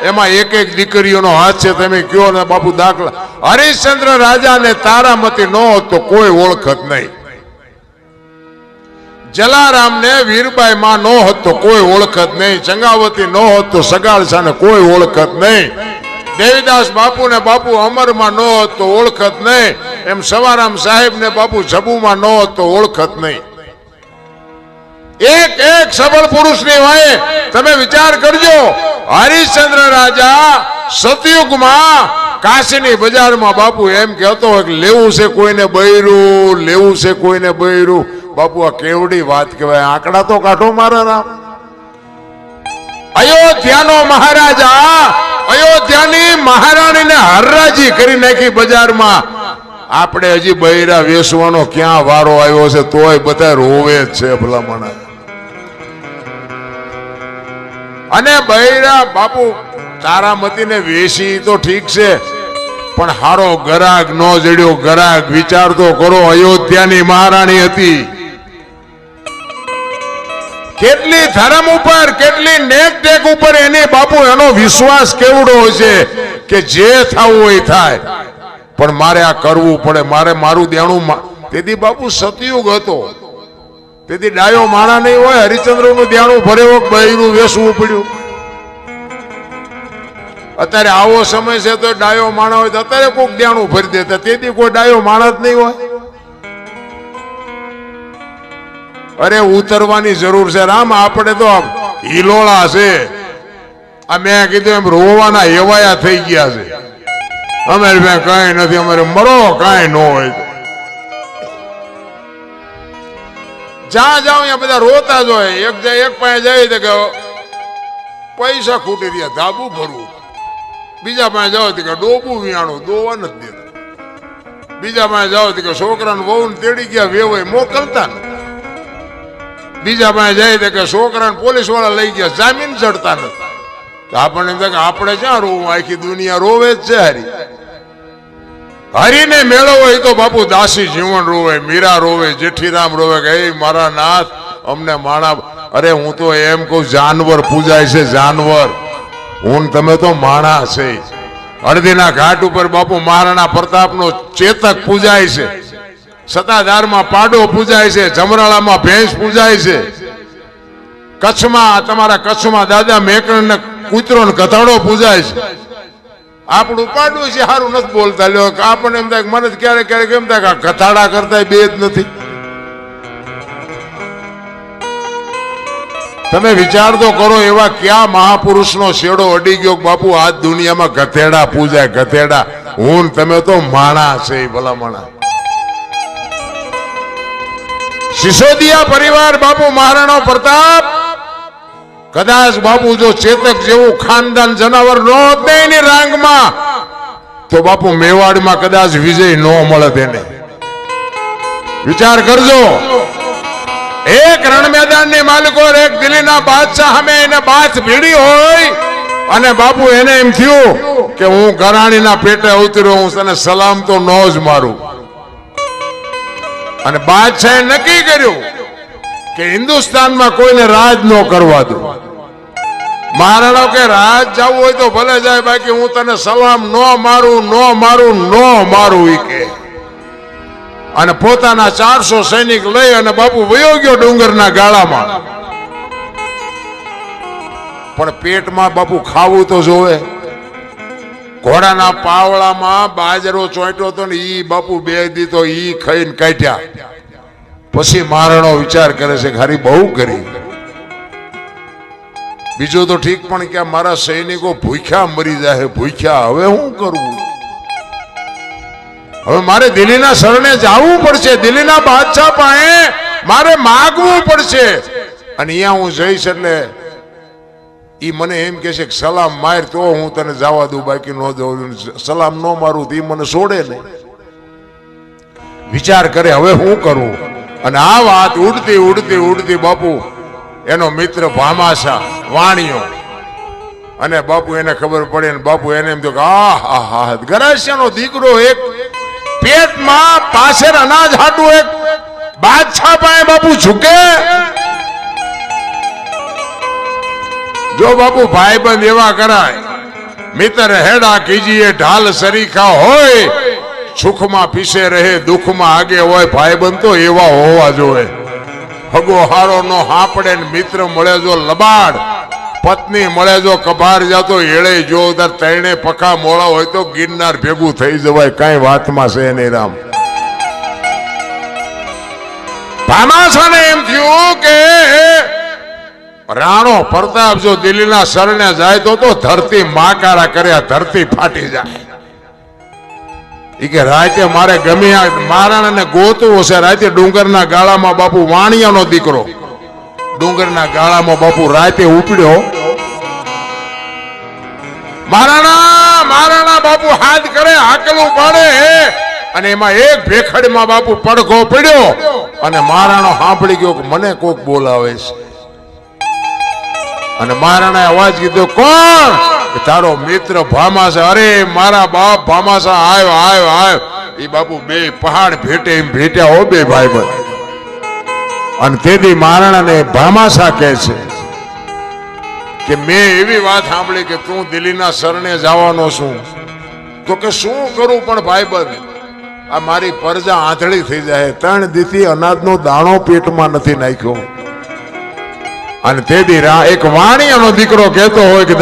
[SPEAKER 1] એમાં એક દીકરીઓનો હાથ છે. તમે કયો ને બાપુ દાખલા, હરિશ્ચંદ્ર રાજા ને તારામતી ન હોત તો કોઈ ઓળખત નહીં. જલારામ ને વીરબાઈ માં ન હોત તો કોઈ ઓળખત નહીં. ચંગાવતી ન હોત તો સગાળસા ને કોઈ ઓળખત નહીં. દેવીદાસ બાપુ ને બાપુ અમરમાં ન હોત તો ઓળખત નહીં. એમ સવારામ સાહેબ ને બાપુ જબુમાં ન હોત તો ઓળખત નહીં. એક સબળ પુરુષની વાય તમે વિચાર કરજો. હરિશ્ચંદ્ર રાજા સતયુગમાં કાશીની બજારમાં બાપુ એમ કહેતો હોય કે લેવું છે કોઈને બૈરું, લેવું છે કોઈને બૈરું. બાપુ આ કેવડી વાત કહેવાય. આંકડા તો કાઢો મારા રામ. અયોધ્યાનો મહારાજા અયોધ્યાની મહારાણીને હરરાજી કરી નાખી બજારમાં. આપણે હજી બૈરા વેસવાનો ક્યાં વારો આવ્યો છે, તોય બધા રોવે જ છે ભલામણા. અને બૈરા બાપુ તારામતીને વેસી તો ઠીક છે, પણ હારો ગરાગ નો જડ્યો. ગરાગ વિચાર તો કરો, અયોધ્યાની મહારાણી હતી. કેટલી ધર્મ ઉપર, કેટલી નેક ટેક ઉપર એની બાપુ એનો વિશ્વાસ કેવડો હોય છે કે જે થવું હોય થાય, પણ મારે આ કરવું પડે, મારે મારું દેણું. તેથી બાપુ સતયુગ હતો, તેથી ડાયો માણા નહીં હોય. હરિશ્ચંદ્ર નું દેણું ભરેવો બૈરું વેસવું પડ્યું. અત્યારે આવો સમય છે તો ડાયો માણા હોય તો અત્યારે કોઈક દેણું ભરી દેતા. તેથી કોઈ ડાયો માણા જ નહીં હોય. અરે ઉતરવાની જરૂર છે રામ. આપણે તો હિલોળા છે. આ મેં કીધું એમ રોવાના એવાયા થઈ ગયા છે. અમારે કઈ નથી, અમારે મરો કઈ ન હોય. જ્યાં જાઓ ત્યાં બધા રોતા જ હોય. એક પાસે જાય તો કે પૈસા ખૂટી રહ્યા, ધાબુ ભરવું. બીજા પાસે જાઓ તો કે ડોબું વિયાણું, દોવા નથી દેતા. બીજા પાસે જાઓ તો કે છોકરાને વહુ તેડી ગયા વેવાય મોકલતા ને. બીજા પાસે જાય તો કે છોકરાને પોલીસ વાળા લઈ ગયા જામીન ચડતા નથી. તો આપણને એમ થાય કે આપણે ક્યાં રોવું, આખી દુનિયા રોવે જ છે હરી. હરીને મેળવો એ તો બાપુ દાસી જીવન રોવે, મીરા રોવે, જેઠીરામ રોવે કે એ મારા નાથ અમને માણા. અરે હું તો એમ કહું જાનવર પૂજાય છે જાનવર, હું તમે તો માણા છે. હળદીના ઘાટ ઉપર બાપુ મહારાણા પ્રતાપનો ચેતક પૂજાય છે, સતાધારમાં પાડો પૂજાય છે, જમરાળામાં ભેંસ પૂજાય છે, કચ્છમાં તમારા કચ્છમાં દાદા મેકરણ ને કૂતરો ને ગધાડો પૂજાય છે. આપણું પાડું છે સારું નથી બોલતા લ્યો. આપણને એમ થાય મને ક્યારેક ક્યારેક એમ થાય કે ગધાડા કરતા બે જ નથી. તમે વિચાર તો કરો એવા ક્યાં મહાપુરુષનો શેડો અડી ગયો બાપુ આ દુનિયામાં ગધેડા પૂજાય ગધેડા. હું તમે તો માણા છે ભલામણા. સિસોદિયા પરિવાર બાપુ મહારાણો પ્રતાપ કદાચ બાપુ જો ચેતક જેવું ખાનદાન જનાવર ન હોત એની રાંગમાં તો બાપુ મેવાડમાં કદાચ વિજય ન મળત એને. વિચાર કરજો, એક રણ મેદાન ની માલિકો એક દિલ્હીના બાદશાહ સામે એને બાથ ભીડી હોય અને બાપુ એને એમ થયું કે હું ગરાણીના પેટે ઉતર્યો, હું તને સલામ તો ન જ મારું. અને બાદશાહે નક્કી કર્યું કે હિન્દુસ્તાનમાં કોઈને રાજ ન કરવા દો. મહારાણો કે રાજ જવું હોય તો ભલે જાય, બાકી હું તને સલામ ન મારું ન મારું ન મારું ઈ કે. અને પોતાના 400 સૈનિક લઈ અને બાપુ વયો ગયો ડુંગરના ગાળામાં. પણ પેટમાં બાપુ ખાવું તો જોવે. ઘોડાના પાવળામાં બાજરો ચોંટ્યો હતો ને ઈ બાપુ બે દી તો ઈ ખાઈને કાઢ્યા. પછી મહારાણો વિચાર કરે છે ખારી બહુ કરી. બીજું તો ઠીક, પણ કે મારા સૈનિકો ભૂખ્યા મરી જાય, ભૂખ્યા હવે શું કરવું? હવે મારે દિલ્હીના શરણે જવું પડશે, દિલ્હીના બાદશાહ પાસે મારે માગવું પડશે. અને અહીંયા હું જઈશ એટલે ઈ મને એમ કે છે કે સલામ માર તો હું તને જવા દઉં, બાકી ન દઉં. સલામ ન મારું તો ઈ મને છોડે નહીં. વિચાર કરે હવે શું કરવું. અને આ વાત ઉડતી ઉડતી ઉડતી બાપુ એનો મિત્ર ભામાશા વાણિયો અને બાપુ એને ખબર પડે ને બાપુ એને એમ થયું કે આહ ગરાસિયાનો દીકરો એક પેટમાં પાછળ અનાજ હાટું એક બાદશાહ પાસે બાપુ ઝૂકે. જો બાપુ ભાઈબંધ એવા કરાય, મિત્ર હેડા કીજીએ ઢાલ સરીખા હોય, સુખમાં પીછે રહે દુઃખમાં આગે હોય. ભાઈબંધ તો એવા હોવા જોઈએ. હગો હારો નો હાપડે ને મિત્ર મળે જો લબાડ, પત્ની મળે જો કબાર જાતો એળે જો તૈણે પખા મોળા હોય તો ગિરનાર ભેગું થઈ જવાય. કઈ વાતમાં છે નહીં રામ. ભામાશાને એમ થયું કે રાણો પ્રતાપ જો દિલ્હીના શરણે જાય તો ધરતી માકારા કર્યા, ધરતી ફાટી જાય. ઈ કે રાતે મારે ગમે મહારાણાને ગોતવું છે. રાતે ડુંગરના ગાળામાં બાપુ વાણિયાનો દીકરો ડુંગરના ગાળામાં બાપુ રાતે ઉપડ્યો. મહારાણા બાપુ હાથ કરે હાકલું પાડે અને એમાં એક ભેખડમાં બાપુ પડઘો પડ્યો અને મહારાણો સાંભળી ગયો કે મને કોક બોલાવે છે. અને મહારાણાએ અવાજ કીધો કોણ? તારો મિત્ર ભામાશા. અરે મારા બાપ ભામાશા આવ્યો આવ્યો આવ્યો. એ બાપુ બે પહાડ ભેટે એમ ભેટ્યા હો બે ભાઈબંધ. અને તેથી મહારાણાને ભામાશા કહે છે કે મેં એવી વાત સાંભળી કે તું દિલ્હીના શરણે જવાનો છું. તો કે શું કરું પણ ભાઈબંધ, આ મારી પરજા આંધળી થઈ જાય. 3 દીથી અનાજનો દાણો પેટમાં નથી નાખ્યો. અને તેથી એક વાણિયાનો દીકરો કહેતો હોય કે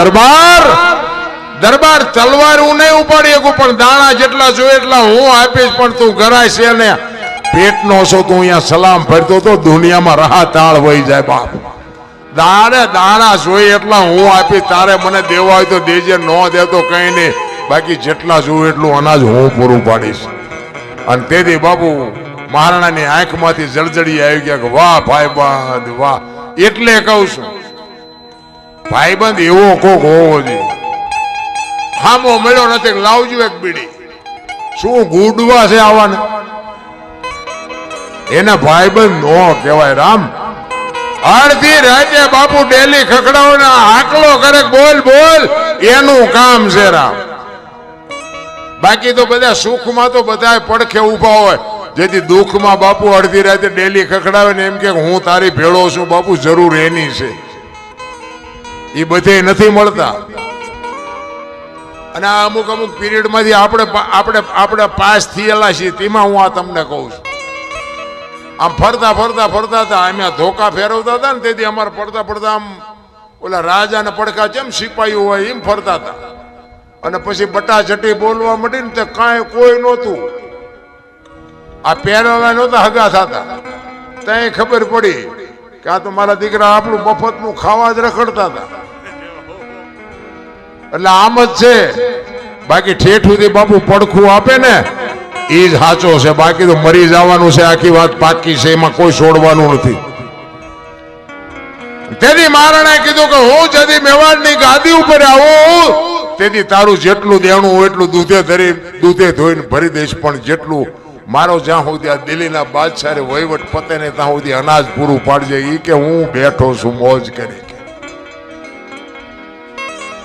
[SPEAKER 1] દરબાર તલવાર હું નહીં ઉપાડી શકું, પણ દાણા જેટલા જોઈએ એટલા હું આપીશ. પણ તું ગરાય છે ને પેટનો છો, તું અહીંયા સલામ ફરતો તો દુનિયામાં રહા તાળ વહી જાય. બાપ દાણા જોઈએ એટલા હું આપીશ. તારે મને દેવા હોય તો દેજે, ન દે તો કઈ નહીં. બાકી જેટલા જોયું એટલું અનાજ હું પૂરું પાડીશ. અને તેથી બાપુ મહારાણાની આંખમાંથી જળજળી આવી ગયા કે વાહ ભાઈબંધ વાહ. એટલે કહું છું ભાઈબંધ એવો કોક હોવો જોઈએ. હામો મળ્યો નથી, લાવજો એક બીડી. શું ગુડવા છે આવાને? એના ભાઈબંધ નો કહેવાય રામ. અડધી રાતે બાપુ ડેલી ખખડાવો હાકલો કરે બોલ બોલ, એનું કામ છે રામ. બાકી તો બધા સુખમાં તો બધા પડખે ઉભા હોય, જેથી દુઃખમાં બાપુ અડધી રાતે ડેલી ખખડાવે ને એમ કે હું તારી ભેળો છું બાપુ, જરૂર એની છે. એ બધે નથી મળતા. અને આ અમુક અમુક પીરિયડ માંથી આપણે પાસ થયેલા છીએ. તેમાં હું આ તમને કહું છું. આમ ફરતા હતા, અમે ધોકા ફેરવતા હતા ને તેથી અમારે પડતા આમ ઓલા રાજાને પડખા જેમ સિપાહીઓ હોય એમ ફરતા હતા. અને પછી બટાચટી બોલવા માંડી ને તે કાંઈ કોઈ નહોતું. આ પહેરવા નહોતા હગા થતા. ત્યાં ખબર પડી કે આ તો મારા દીકરા આપણું મફતનું ખાવા જ રખડતા હતા. એટલે આમ જ છે. બાકી ઠેઠુંથી બાપુ પડખું આપે ને એ જ સાચો છે. બાકી તો મરી જવાનું છે. આખી વાત પાકી છે, એમાં કોઈ છોડવાનું નથી. તેથી મહારાણાએ કીધું કે હું જદી મેવાડની ગાદી ઉપર આવું તેથી તારું જેટલું દેણું હોય એટલું દૂધે ધોઈને ભરી દઈશ. પણ જેટલું મારો જ્યાં સુધી આ દિલ્હીના બાદશાહ વહીવટ પતે ને ત્યાં સુધી અનાજ પૂરું પાડજે. એ કે હું બેઠો છું મોજ કરી.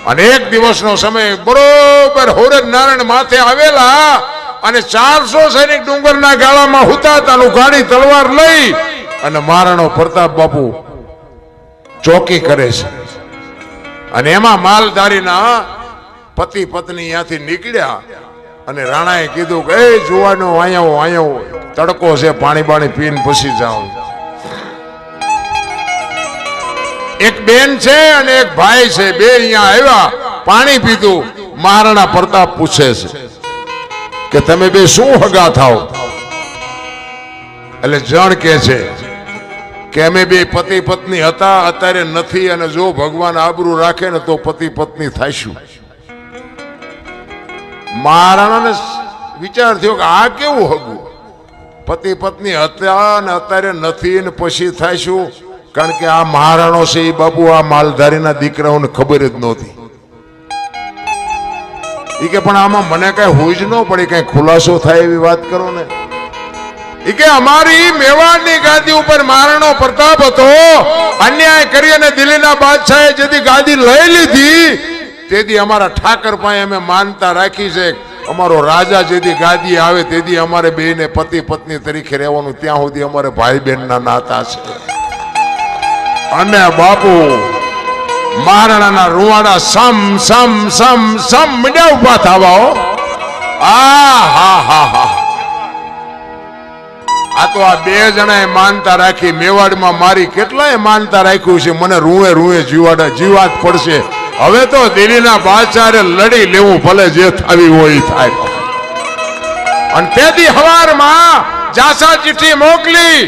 [SPEAKER 1] અને એક દિવસનો સમય બરોબર હોરજ નારાયણ માથે આવેલા અને 400 સૈનિક ડુંગરના ગાળામાં હુતાતાનું ગાડી તલવાર લઈ અને મહારાણો પ્રતાપ બાપુ ચોકી કરે છે. અને એમાં માલધારીના પતિ પત્ની ત્યાંથી નીકળ્યા અને રાણાએ કીધું કે એ જુવાનો અહીંયા તડકો છે, પાણી બાણી પીને પછી જાઓ. એક બેન છે અને એક ભાઈ છે, બે અહીંયા આવ્યા, પાણી પીધું. મહારાણા પ્રતાપ પૂછે છે કે તમે બે શું હગા થાવ? એટલે જણ કે છે કે અમે બે પતિ પત્ની હતા, અત્યારે નથી, અને જો ભગવાન આબરૂ રાખે ને તો પતિ પત્ની થાઈશું. મહારાણાને વિચાર થયો કે આ કેવું હગું? પતિ પત્ની હતા ને અત્યારે નથી ને પછી થાઈશું? કારણ કે આ મહારાણો છે એ બાપુ આ માલધારીના દીકરાઓને ખબર જ નહોતી. એ કે પણ આમાં મને કઈ હોય જ ન પડી, કઈ ખુલાસો થાય એવી વાત કરો ને. એ કે અમારી મેવાડની ગાદી ઉપર મહારાણો પ્રતાપ હતો, અન્યાય કરી અને દિલ્હીના બાદશાહે જેથી ગાદી લઈ લીધી તેથી અમારા ઠાકર પાસે અમે માનતા રાખી છે. અમારો રાજા જેથી ગાદી આવે તેથી અમારે બેને પતિ પત્ની તરીકે રહેવાનું, ત્યાં સુધી અમારે ભાઈ બહેનના નાતા છે. અને બાપુ મહારાણાના રૂવાડા સમ સમ સમ સમ મીડિયા ઉભા થવા. આ તો આ બે જણાએ માનતા રાખી. મેવાડમાં મારી કેટલાય માનતા રાખ્યું છે, મને રૂએ જીવાત પડશે. હવે તો દિલ્હીના બાદશાહે લડી લેવું, ભલે જે થાવી હોય થાય. અને તેથી હવારમાં જાસા ચિઠ્ઠી મોકલી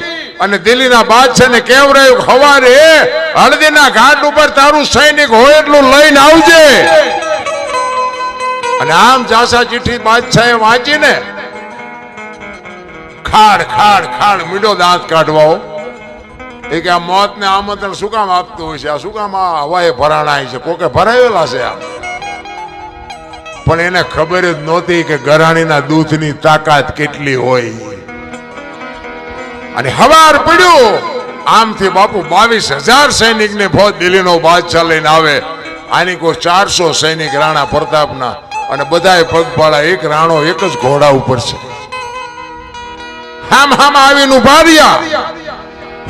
[SPEAKER 1] અને દિલ્હીના બાદશાહને કહેવરાયું હવારે હળદીના ઘાટ ઉપર તારું સૈનિક હોય એટલું લઈને આવજે. અને આમ જાસા ચિઠ્ઠી બાદશાહે વાંચીને ખાડ ખાડ ખાડ મીઠો દાંત કાઢવાઓ. એ કે આ મોતને આમંત્રણ શું કામ આપતું હોય છે? આ શું કામ આ હવાએ ભરાણાય છે? કોકે ભરાયેલા છે આ. પણ એને ખબર જ નહોતી કે ગરાણીના દૂધની તાકાત કેટલી હોય. અને હવાર પડ્યું આમથી બાપુ 22,000 સૈનિકને ફોજ દિલ્હીનો બાદશાહ લઈને આવે. આની કોઈ 400 સૈનિક રાણા પ્રતાપના, અને બધાએ પગપાળા. એક રાણો એક જ ઘોડા ઉપર છે. હામ આવીને ઉભા રહ્યા.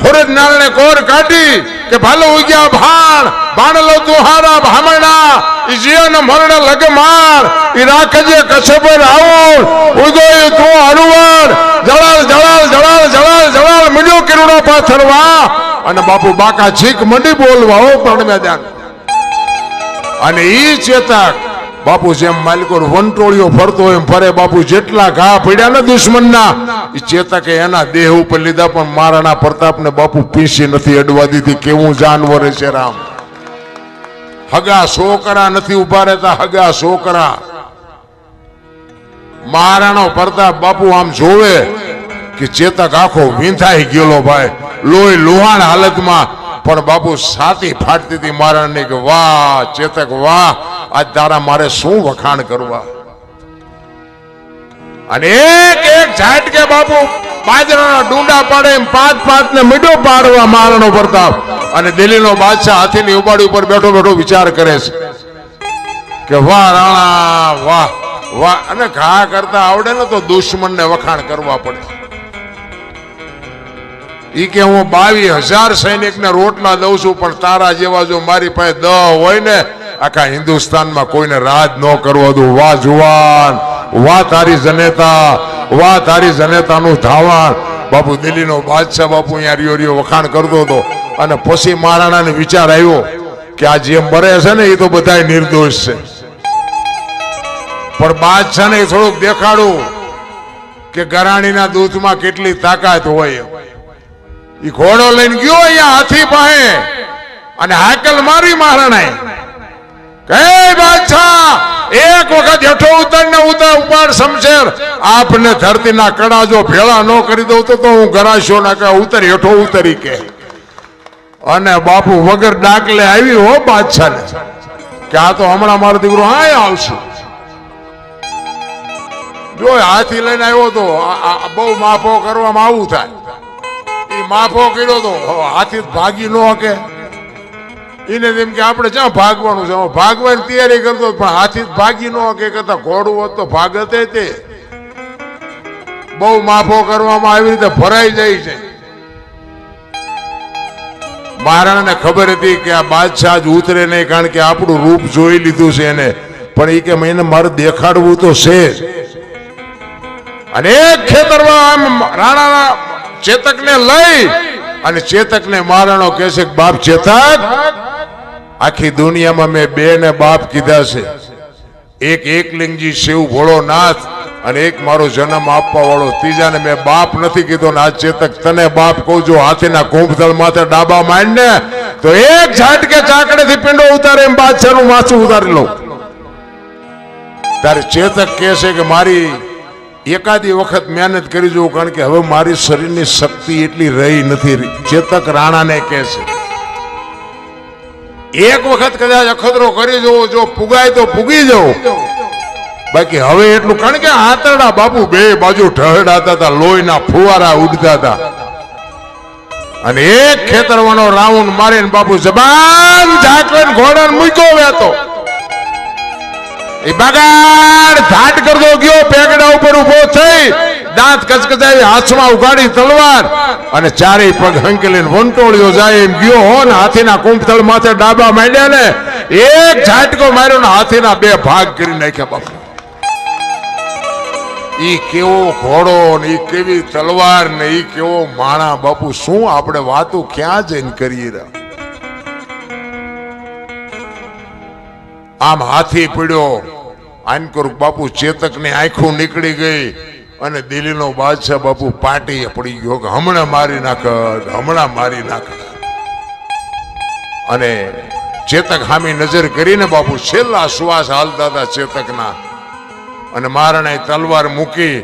[SPEAKER 1] હોરજ નારણે કોર કાઢી કે ભાલો ઉગ્યા ભાણલો તુહારા ભામણા ઈ જીવન મરણ લગમાર ઈ રાખજે કછબર આવું ઉદય તું હરુવાર જળાલ મંડ્યો કિરણો પાથરવા. અને બાપુ બાકા છીક મંડી બોલવા હો પણ મેદાન. અને ઈ ચેતક બાપુ જેમ માલિકો વંટોળીઓ ફરતો એમ ફરે. બાપુ જેટલા ઘા પડ્યા ને દુશ્મનના, એ ચેતકે એના દેહ ઉપર લીધા, પણ મહારાણા પ્રતાપને બાપુ પીસી નથી અડવા દીધી. કેવું જાનવર છે રામ! હગા છોકરા નથી ઉભા રહેતા, હગા છોકરા. મહારાણો પ્રતાપ બાપુ આમ જોવે કે ચેતક આખો વીંધાઈ ગયેલો ભાઈ, લોહી લુહાણ હાલતમાં. પણ બાપુ છાતી ફાટતી હતી મહારાણને કે વાહ ચેતક વાહ, આજ તારા મારે શું વખાણ કરવા. અને એક એક ઝાટકે બાપુ બાજરાના ડુંડા પાડે એમ પાંચ પાંચ ને મીડો પાડવા મહારાણો પ્રતાપ. અને દિલ્હીનો બાદશાહ હાથીની ઉપાડી ઉપર બેઠો બેઠો વિચાર કરે છે કે વાહ રાણા વાહ વાહ. અને ઘા કરતા આવડે ને તો દુશ્મનને વખાણ કરવા પડે. ઈ કે હું 22,000 સૈનિકને રોટલા દઉં છું, પણ તારા જેવા જો મારી પાસે 10 હોય ને આખા હિન્દુસ્તાનમાં કોઈને રાજ ન કરવા દઉં. વાહ જુવાન, વાહ તારી જનેતા, વાહ તારી જનેતાનું ધાવણ. બાપુ દિલ્હીનો બાદશાહ બાપુ અહીંયા રિયો વખાણ કરતો હતો. અને પછી મહારાણાને વિચાર આવ્યો કે આ જે મરે છે ને એ તો બધા નિર્દોષ છે, પણ બાદશાહને થોડુંક દેખાડું કે ગરાણીના દૂધમાં કેટલી તાકાત હોય. ઈ ઘોડો લઈને ગયો અહીંયા હાથી પાસે અને હાકલ મારી મહારાણાએ કે બાદશાહ એક વખત હેઠો ઉતરને ઉપાડ શમશેર. આપને ધરતીના કડા જો ભેળા ન કરી દઉં તો હું ગરાશો ના કે ઉતર હેઠો ઉતરી કે. અને બાપુ વગર ડાકલે આવી હો બાદશાહને કે આ તો હમણાં મારો દીકરો હા આવશે. જો હાથી લઈને આવ્યો તો બહુ માફો કરવામાં આવું થાય. એ માફો કર્યો તો હાથી ભાગી ન હકે. એને જેમ કે આપણે ક્યાં ભાગવાનું છે, ભાગવાની તૈયારી કરતો પણ હાથી ભાગી ન હકે. કરતા ઘોડું હોત તો ભાગતે તે. બહુ માફો કરવામાં આવી રીતે ભરાઈ જાય છે. મહારાણાને ખબર હતી કે આ બાદશાહ જ ઉતરે નહીં, કારણ કે આપણું રૂપ જોઈ લીધું છે એને. પણ એ કે એને મારે દેખાડવું તો છે જ. અને એક ખેતરમાં આમ રાણાના ચેતકને લઈ અને ચેતકને મહારાણો કહે છે બાપ ચેતક, આખી દુનિયામાં મેં 2 ને બાપ કીધા છે. એક એકલિંગજી શિવ ભોળોનાથ અને એક મારો જન્મ આપવા વાળો. ત્રીજાને મેં બાપ નથી કીધો. ને આ ચેતક તને બાપ કહું છું. હાથીના કુંભતળ માથે ડાબા માંડને તો એક ઝાટકે ચાકડેથી પિંડો ઉતારે એમ બાદશાહનું માથું ઉતારી લઉં. તારે ચેતક કહે છે કે મારી એકાદી વખત મહેનત કરી જોઉં, કારણ કે હવે મારી શરીરની શક્તિ એટલી રહી નથી. ચેતક રાણાને કહે છે એક વખત કદાચ અખતરો કરી જોવો, જો પુગાય તો પુગી જવો, બાકી હવે એટલું. કારણ કે આંતરડા બાપુ 2 બાજુ ઢળડાતા હતા, લોહીના ફુવારા ઉડતા હતા. અને એક ખેતરવાનો રાઉન્ડ મારીને બાપુ જબાન ઝાકવીને ઘોડાને મૂક્યો વેતો. એ બગાડ ધાટ કરતો ગયો, પેગડા ઉપર ઉભો થઈ, દાંત કચકચાવી, હાથમાં ઉગાડી તલવાર અને ચારેય પગ હંકેલીને વંટોળ્યો જાય એમ ગયો હો ને હાથીના કુંભતળ માથે ડાબા માંડ્યા ને એક ઝાટકો માર્યો ને હાથીના 2 ભાગ કરી નાખ્યા. બાપુ ઈ કેવો ઘોડો ને ઈ કેવી તલવાર ને ઈ કેવો માણા. બાપુ શું આપણે વાતો ક્યાં જઈને કરીએ રહ્યા. આમ હાથી પડ્યો આનકોર બાપુ ચેતકની આંખો નીકળી ગઈ અને દિલ્હીનો બાદશાહ બાપુ પાટીએ પડી ગયો કે હમણાં મારી નાખ, હમણાં મારી નાખ. અને ચેતક સામે નજર કરીને બાપુ છેલ્લા શ્વાસ હાલતા હતા ચેતકના. અને મહારાણાએ તલવાર મૂકી